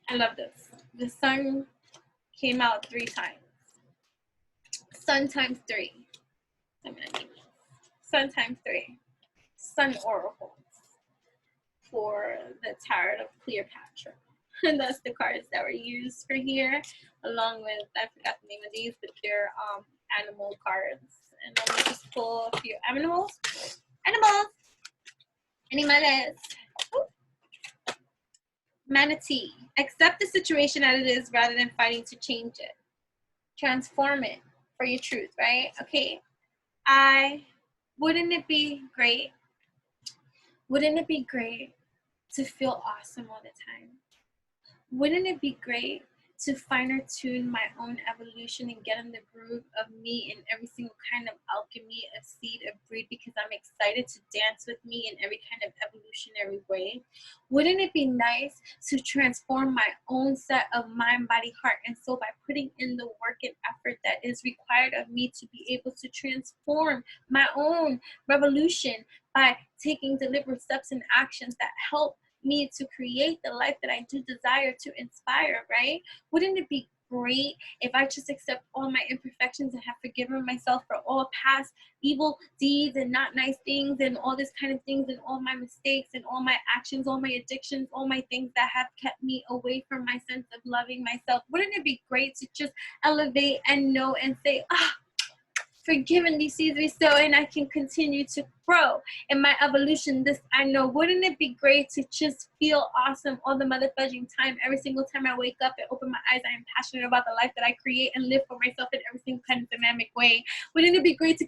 I love this. The sun came out 3 times. Sun times 3. I'm gonna name this. Sun times 3. Sun oracles for the Tarot of Cleopatra. And that's the cards that were used for here, along with, I forgot the name of these, but they're animal cards. And let me just pull a few animals. Animales. Ooh. Manatee. Accept the situation as it is rather than fighting to change it. Transform it for your truth, right? Okay. Wouldn't it be great? Wouldn't it be great to feel awesome all the time? Wouldn't it be great to finer tune my own evolution and get in the groove of me in every single kind of alchemy, a seed, a breed, because I'm excited to dance with me in every kind of evolutionary way. Wouldn't it be nice to transform my own set of mind, body, heart, and soul by putting in the work and effort that is required of me to be able to transform my own revolution by taking deliberate steps and actions that help me to create the life that I do desire to inspire, right? Wouldn't it be great if I just accept all my imperfections and have forgiven myself for all past evil deeds and not nice things and all this kind of things and all my mistakes and all my actions, all my addictions, all my things that have kept me away from my sense of loving myself? Wouldn't it be great to just elevate and know and say, forgiven these seeds we sow, and I can continue to grow in my evolution? This I know. Wouldn't it be great to just feel awesome all the mother fudging time? Every single time I wake up and open my eyes, I am passionate about the life that I create and live for myself in every single kind of dynamic way. Wouldn't it be great to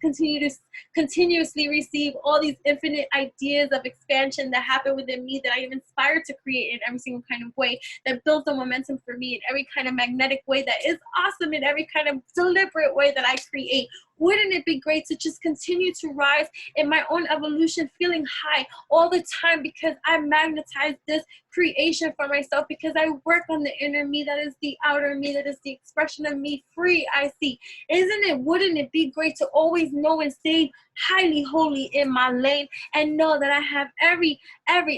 continuously receive all these infinite ideas of expansion that happen within me that I am inspired to create in every single kind of way, that builds the momentum for me in every kind of magnetic way, that is awesome in every kind of deliberate way that I create? Wouldn't it be great to just continue to rise in my own evolution, feeling high all the time because I magnetize this creation for myself, because I work on the inner me that is the outer me, that is the expression of me free I see? Wouldn't it be great to always know and stay highly holy in my lane and know that I have every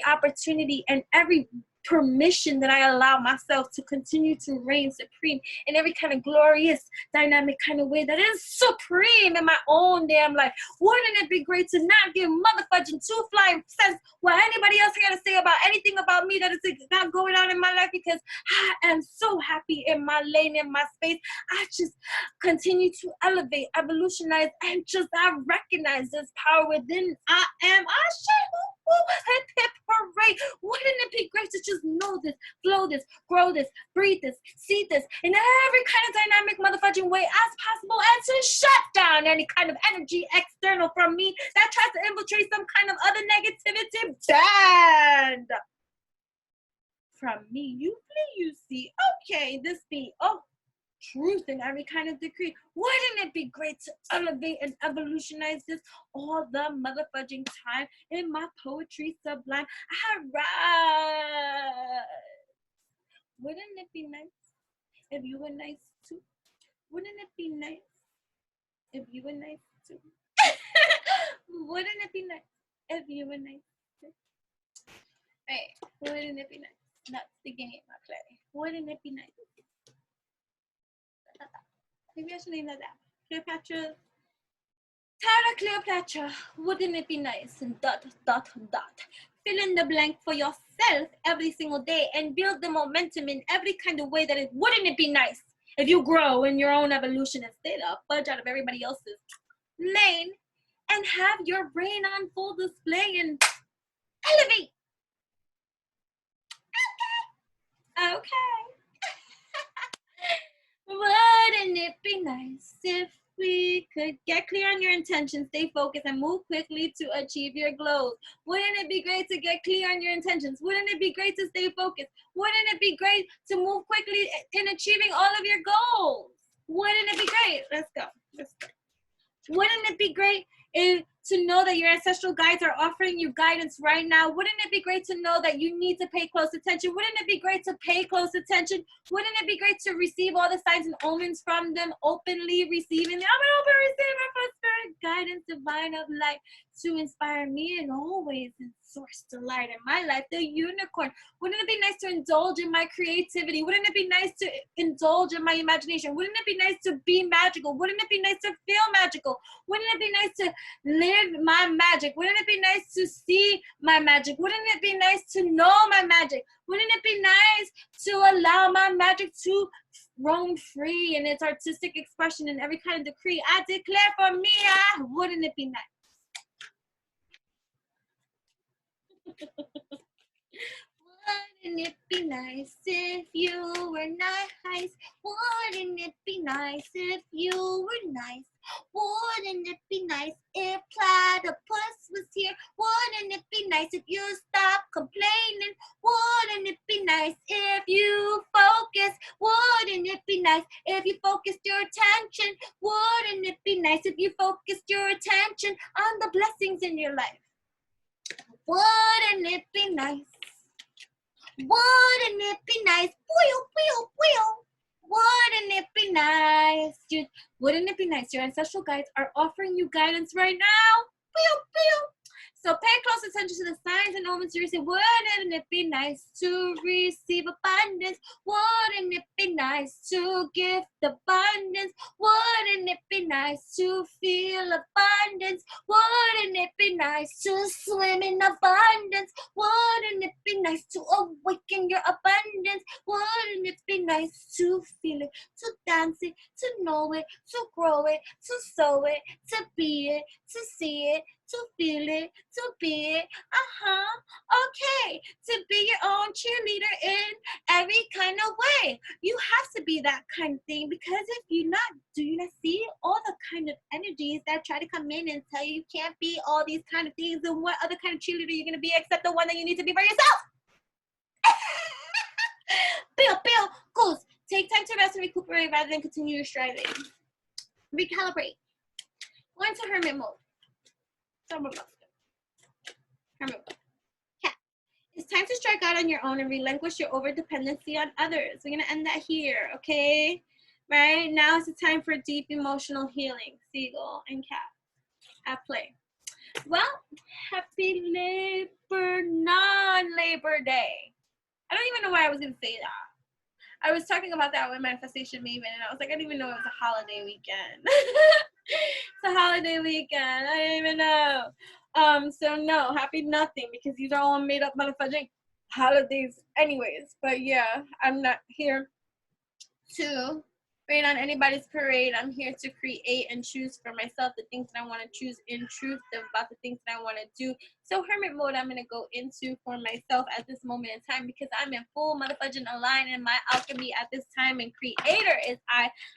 opportunity and every permission that I allow myself to continue to reign supreme in every kind of glorious, dynamic kind of way that is supreme in my own damn life? Wouldn't it be great to not give motherfucking two flying cents what anybody else got to say about anything about me that is not going on in my life, because I am so happy in my lane, in my space. I just continue to elevate, evolutionize, and I recognize this power within. I am. Hip, hip, hooray. Wouldn't it be great to just know this, flow this, grow this, breathe this, see this in every kind of dynamic motherfucking way as possible, and to shut down any kind of energy external from me that tries to infiltrate some kind of other negativity? Banned from me. You flee, you see. Okay, this be truth in every kind of decree. Wouldn't it be great to elevate and evolutionize this all the motherfucking time in my poetry sublime? I rise. Wouldn't it be nice if you were nice too? Wouldn't it be nice if you were nice too? Wouldn't it be nice if you were nice too? Hey, wouldn't it be nice? That's the game I play. Wouldn't it be nice? Maybe I should name that down. Cleopatra. Tara Cleopatra. Wouldn't it be nice? And ... Fill in the blank for yourself every single day and build the momentum in every kind of way that is. Wouldn't it be nice if you grow in your own evolution and stay the fudge out of everybody else's lane and have your brain on full display and elevate? Okay. Wouldn't it be nice if we could get clear on your intentions, stay focused, and move quickly to achieve your goals? Wouldn't it be great to get clear on your intentions? Wouldn't it be great to stay focused? Wouldn't it be great to move quickly in achieving all of your goals? Wouldn't it be great? Let's go. Wouldn't it be great to know that your ancestral guides are offering you guidance right now? Wouldn't it be great to know that you need to pay close attention? Wouldn't it be great to pay close attention? Wouldn't it be great to receive all the signs and omens from them, openly receiving? I'm an open receiver for spirit guidance, divine of light, to inspire me and always in source delight in my life, the unicorn. Wouldn't it be nice to indulge in my creativity? Wouldn't it be nice to indulge in my imagination? Wouldn't it be nice to be magical? Wouldn't it be nice to feel magical? Wouldn't it be nice to live my magic? Wouldn't it be nice to see my magic? Wouldn't it be nice to know my magic? Wouldn't it be nice to allow my magic to roam free in its artistic expression in every kind of decree I declare for me? Wouldn't it be nice? Wouldn't it be nice if you were nice? Wouldn't it be nice if you were nice? Wouldn't it be nice if platypus was here? Wouldn't it be nice if you stopped complaining? Wouldn't it be nice if you focused abundance? Wouldn't it be nice if you focused your attention? Wouldn't it be nice if you focused your attention on the blessings in your life? Wouldn't it be nice? Wouldn't it be nice? Wouldn't it be nice? Wouldn't it be nice? Your ancestral guides are offering you guidance right now. So pay close attention to the signs and omens you receive. Wouldn't it be nice to receive abundance? Wouldn't it be nice to give abundance? Wouldn't it be nice to feel abundance? Wouldn't it be nice to swim in abundance? Wouldn't it be nice to awaken your abundance? Wouldn't it be nice to feel it, to dance it, to know it, to grow it, to sow it, to be it, to see it, to feel it, to be it, okay, to be your own cheerleader in every kind of way. You have to be that kind of thing, because if you're not, do you not see all the kind of energies that try to come in and tell you can't be all these kind of things, and what other kind of cheerleader you're going to be except the one that you need to be for yourself? Bill, goals. Take time to rest and recuperate rather than continue your striving. Recalibrate. Go into hermit mode. Hermit mode. Cat. It's time to strike out on your own and relinquish your over-dependency on others. We're going to end that here, okay? Right? Now is the time for deep emotional healing. Seagull and cat at play. Well, happy non-Labor Day. I don't even know why I was going to say that. I was talking about that with Manifestation Maven, and I was like, I didn't even know it was a holiday weekend. It's a holiday weekend. I didn't even know. So no, happy nothing, because these are all made up motherfucking holidays anyways. But yeah, I'm not here to rain on anybody's parade. I'm here to create and choose for myself the things that I want to choose in truth about the things that I want to do. So hermit mode I'm going to go into for myself at this moment in time, because I'm in full motherfucking align in my alchemy at this time, and creator is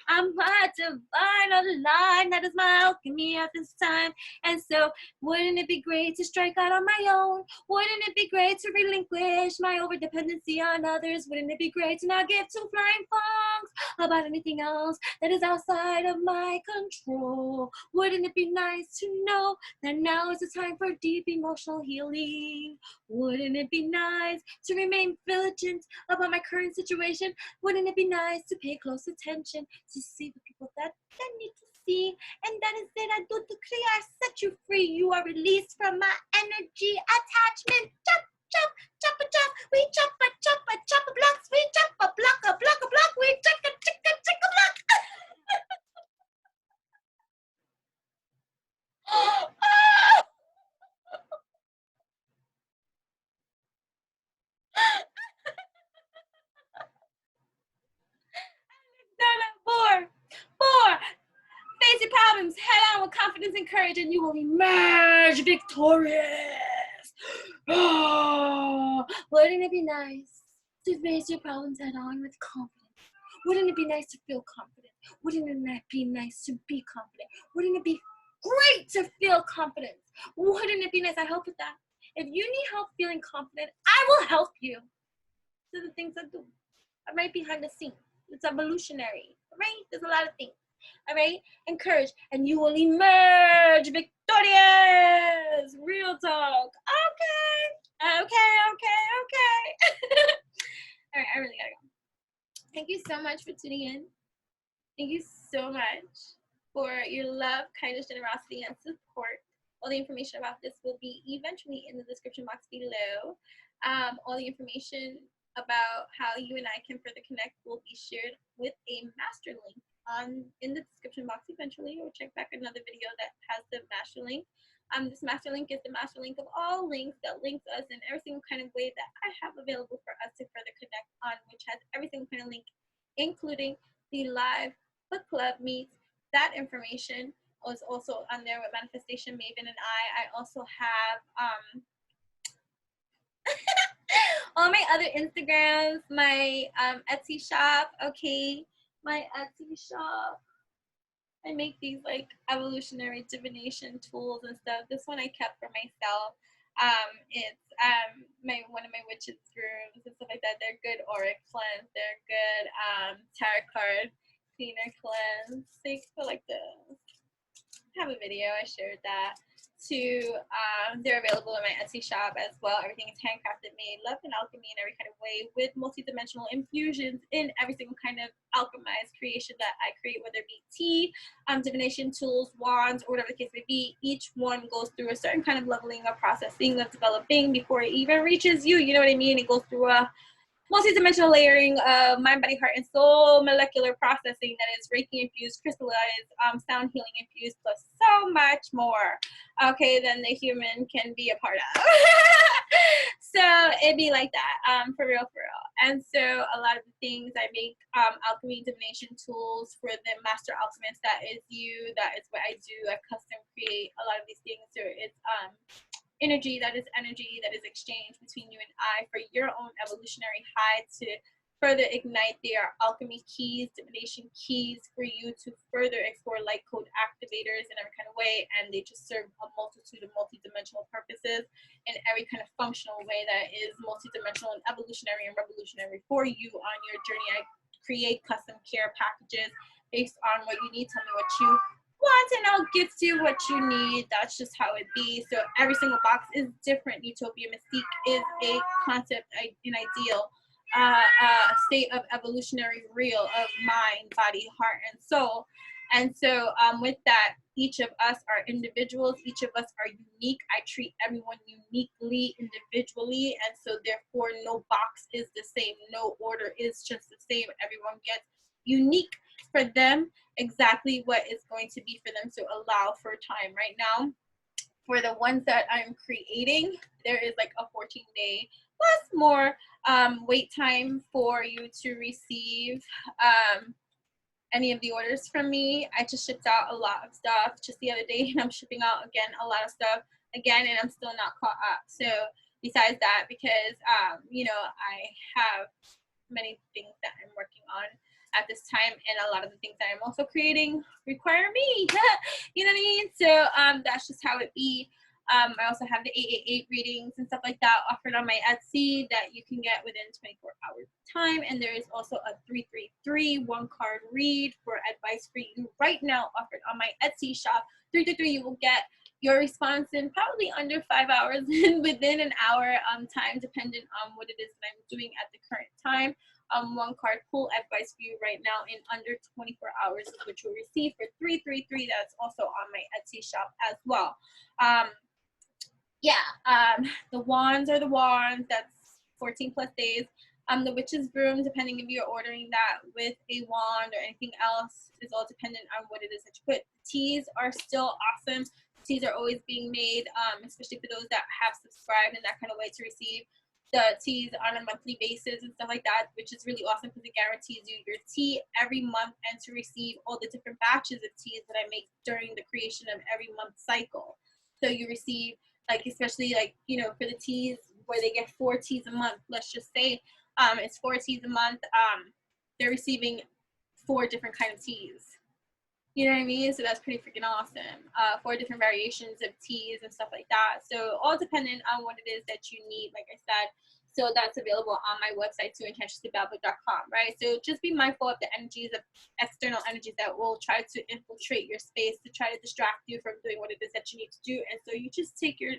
I'm my divine align. That is my alchemy at this time. And so wouldn't it be great to strike out on my own? Wouldn't it be great to relinquish my over dependency on others? Wouldn't it be great to not give two flying fucks about anything else that is outside of my control? Wouldn't it be nice to know that now is the time for deep emotional healing? Wouldn't it be nice to remain vigilant about my current situation? Wouldn't it be nice to pay close attention to see the people that I need to see? And that is it. I do decree, I set you free. You are released from my energy attachment. Chop, chop, chop a chop. We chop a blocks. We chop a block. We chick a block. Four. Face your problems head on with confidence and courage, and you will emerge victorious. Wouldn't it be nice to face your problems head on with confidence? Wouldn't it be nice to feel confident? Wouldn't it be nice to be confident? Wouldn't it be great to feel confidence? Wouldn't it be nice? I help with that. If you need help feeling confident, I will help you. These are the things I do. I'm right behind the scenes. It's evolutionary, right? There's a lot of things, all right? Encourage, and you will emerge victorious. Real talk. Okay. All right, I really gotta go. Thank you so much for tuning in. Thank you so much for your love, kindness, generosity, and support. All the information about this will be eventually in the description box below. All the information about how you and I can further connect will be shared with a master link in the description box eventually, or check back another video that has the master link. This master link is the master link of all links that links us in every single kind of way that I have available for us to further connect on, which has every single kind of link, including the live book club meets. That information was also on there with Manifestation Maven and I also have all my other Instagrams, my Etsy shop, okay, my Etsy shop. I make these like evolutionary divination tools and stuff. This one I kept for myself. It's one of my witches rooms and stuff like that. They're good auric cleanse. They're good tarot card cleaner cleanse. They feel like this. I have a video, I shared that too. They're available in my Etsy shop as well. Everything is handcrafted, made, love and alchemy in every kind of way, with multi-dimensional infusions in every single kind of alchemized creation that I create, whether it be tea, divination tools, wands, or whatever the case may be. Each one goes through a certain kind of leveling, of processing, of developing before it even reaches you. You know what I mean? It goes through a multi-dimensional layering of mind, body, heart, and soul, molecular processing that is Reiki infused, crystallized, sound healing infused, plus so much more, okay, than the human can be a part of. So it'd be like that, for real, for real. And so a lot of the things I make alchemy divination tools for the master alchemist. That is you. That is what I do. I custom create a lot of these things. So it's energy that is exchanged between you and I for your own evolutionary high to further ignite their alchemy keys, divination keys for you to further explore light code activators in every kind of way. And they just serve a multitude of multi-dimensional purposes in every kind of functional way that is multi-dimensional and evolutionary and revolutionary for you on your journey. I create custom care packages based on what you need. Tell me what you want and I'll gift you what you need. That's just how it be. So every single box is different. Utopia Mystique is a concept, an ideal, state of evolutionary real of mind, body, heart, and soul. And so with that, each of us are individuals. Each of us are unique. I treat everyone uniquely, individually. And so therefore, no box is the same. No order is just the same. Everyone gets unique for them, exactly what is going to be for them. So allow for time. Right now, for the ones that I'm creating, there is like a 14-day plus more wait time for you to receive any of the orders from me. I just shipped out a lot of stuff just the other day, and I'm shipping out again a lot of stuff again, and I'm still not caught up. So besides that, because you know, I have many things that I'm working on at this time, and a lot of the things that I'm also creating require me. You know what I mean? So that's just how it be. I also have the 888 readings and stuff like that offered on my Etsy that you can get within 24 hours time. And there is also a 333 one-card read for advice for you right now offered on my Etsy shop. 333, you will get your response in probably under 5 hours and within an hour time, dependent on what it is that I'm doing at the current time. One card pull advice for you right now in under 24 hours, which you'll receive for 333. That's also on my Etsy shop as well. The wands are the wands. That's 14 plus days. The witch's broom, depending if you're ordering that with a wand or anything else, is all dependent on what it is that you put. Teas are still awesome. Teas are always being made, especially for those that have subscribed in that kind of way to receive the teas on a monthly basis and stuff like that, which is really awesome because it guarantees you your tea every month and to receive all the different batches of teas that I make during the creation of every month cycle. So you receive, like, especially like, you know, for the teas where they get 4 teas a month, let's just say it's 4 teas a month, they're receiving 4 different kind of teas. You know what I mean? So that's pretty freaking awesome. 4 different variations of teas and stuff like that. So all dependent on what it is that you need, like I said. So that's available on my website too, enchantressthebellbook.com, right? So just be mindful of the energies, of external energies that will try to infiltrate your space to try to distract you from doing what it is that you need to do. And so you just take your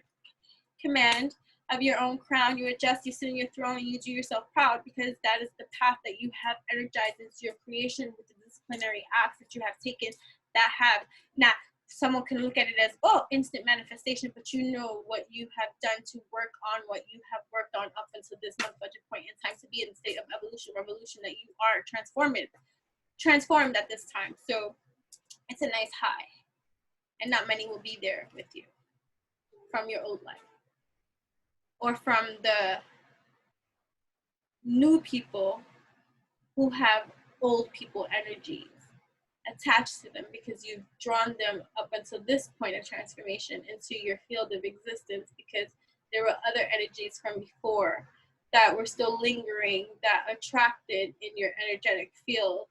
command of your own crown, you adjust, you sit in your throne, and you do yourself proud, because that is the path that you have energized into your creation with the disciplinary acts that you have taken that have not. Someone can look at it as, oh, instant manifestation, but you know what you have done to work on what you have worked on up until this month budget point in time to be in the state of evolution, revolution, that you are transformed at this time. So it's a nice high, and not many will be there with you from your old life or from the new people who have old people energies attached to them, because you've drawn them up until this point of transformation into your field of existence, because there were other energies from before that were still lingering, that attracted in your energetic field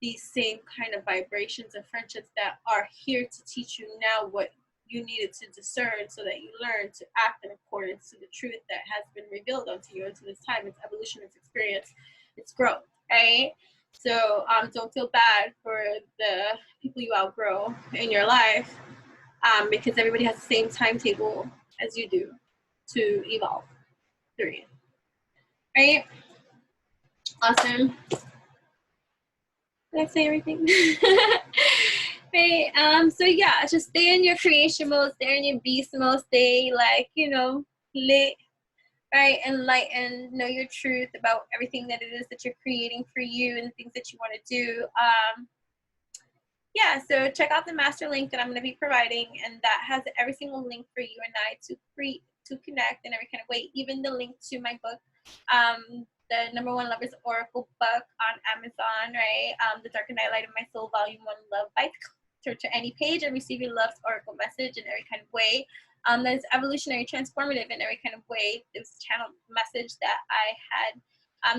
these same kind of vibrations of friendships that are here to teach you now what you needed to discern so that you learn to act in accordance to the truth that has been revealed unto you until this time. It's evolution, it's experience, it's growth, right? So don't feel bad for the people you outgrow in your life, because everybody has the same timetable as you do to evolve, period. Right? Awesome. Did I say everything? Right. So yeah, just stay in your creation mode, stay in your beast mode, stay like, you know, lit, right? Enlightened, know your truth about everything that it is that you're creating for you and the things that you want to do. Yeah, so check out the master link that I'm going to be providing, and that has every single link for you and I to connect in every kind of way, even the link to my book, the #1 Lovers Oracle book on Amazon, right? The Dark and Night Light of My Soul, Volume 1, Love Bites. Turn to any page and receive your love's oracle message in every kind of way. That is evolutionary, transformative in every kind of way. It was a channel message that I had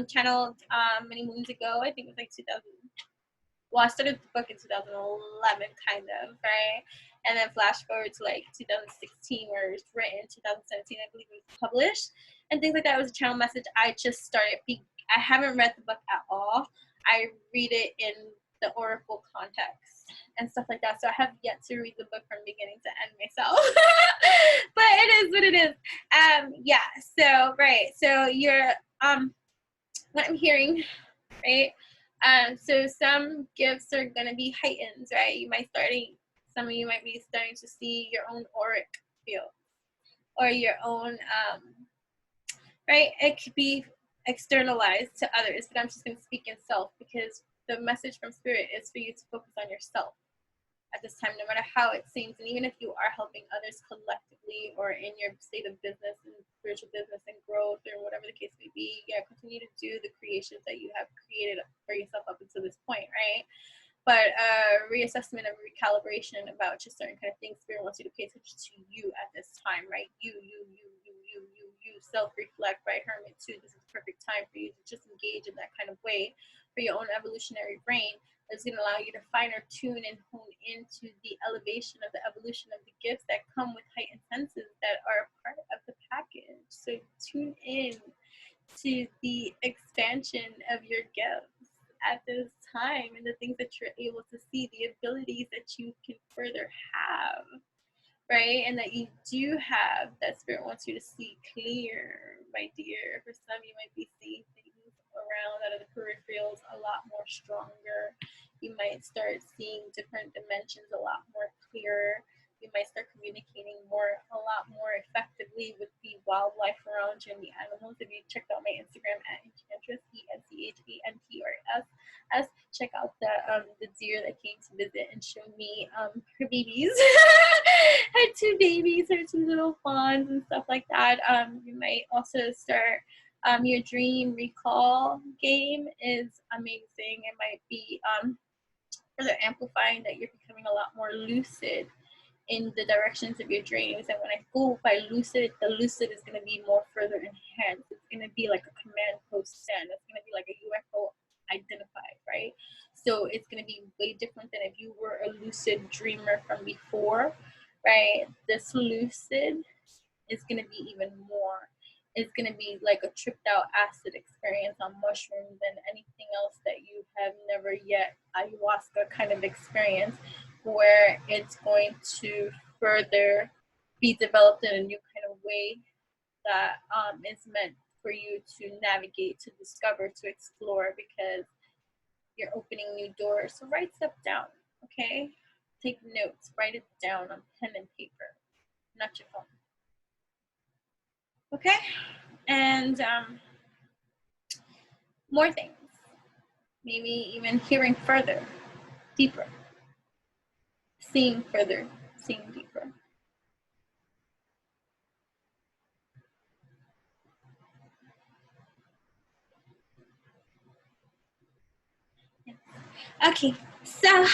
channeled many moons ago. I think it was like 2000. Well, I started the book in 2011, kind of, right? And then flash forward to like 2016, where it was written, 2017, I believe it was published, and things like that. It was a channel message. I just started, I haven't read the book at all. I read it in the oracle context and stuff like that. So I have yet to read the book from beginning to end myself. But it is what it is. Yeah, so, right. So you're, what I'm hearing, right? So some gifts are gonna be heightened, right? Some of you might be starting to see your own auric field or your own, right? It could be externalized to others, but I'm just gonna speak in self, because the message from spirit is for you to focus on yourself at this time, no matter how it seems. And even if you are helping others collectively or in your state of business and spiritual business and growth or whatever the case may be, yeah, continue to do the creations that you have created for yourself up until this point, right? But reassessment and recalibration about just certain kind of things, spirit wants you to pay attention to you at this time, right? You self-reflect, right? Hermit too, this is the perfect time for you to just engage in that kind of way for your own evolutionary brain. That's going to allow you to finer tune and hone into the elevation of the evolution of the gifts that come with heightened senses that are a part of the package. So tune in to the expansion of your gifts at this time and the things that you're able to see, the abilities that you can further have, right? And that you do have, that spirit wants you to see clear, my dear. For some, you might be seeing things around out of the peripherals a lot more stronger. You might start seeing different dimensions a lot more clearer. You might start communicating a lot more effectively with the wildlife around you and the animals. If you checked out my Instagram at Enchantress, ENCHANTRESS, check out the deer that came to visit and show me her babies. Her 2 babies, her 2 little fawns and stuff like that. You might also start your dream recall game is amazing. It might be further amplifying that you're becoming a lot more lucid in the directions of your dreams. And when I go by lucid, the lucid is going to be more further enhanced. It's going to be like a command post send. It's going to be like a UFO identified, right? So it's going to be way different than if you were a lucid dreamer from before, right? This lucid is going to be even more. It's going to be like a tripped out acid experience on mushrooms and anything else that you have never yet, ayahuasca kind of experience, where it's going to further be developed in a new kind of way that is meant for you to navigate, to discover, to explore, because you're opening new doors. So write stuff down, okay? Take notes, write it down on pen and paper, not your phone. Okay, and more things, maybe even hearing further, deeper, seeing further, seeing deeper. Okay, so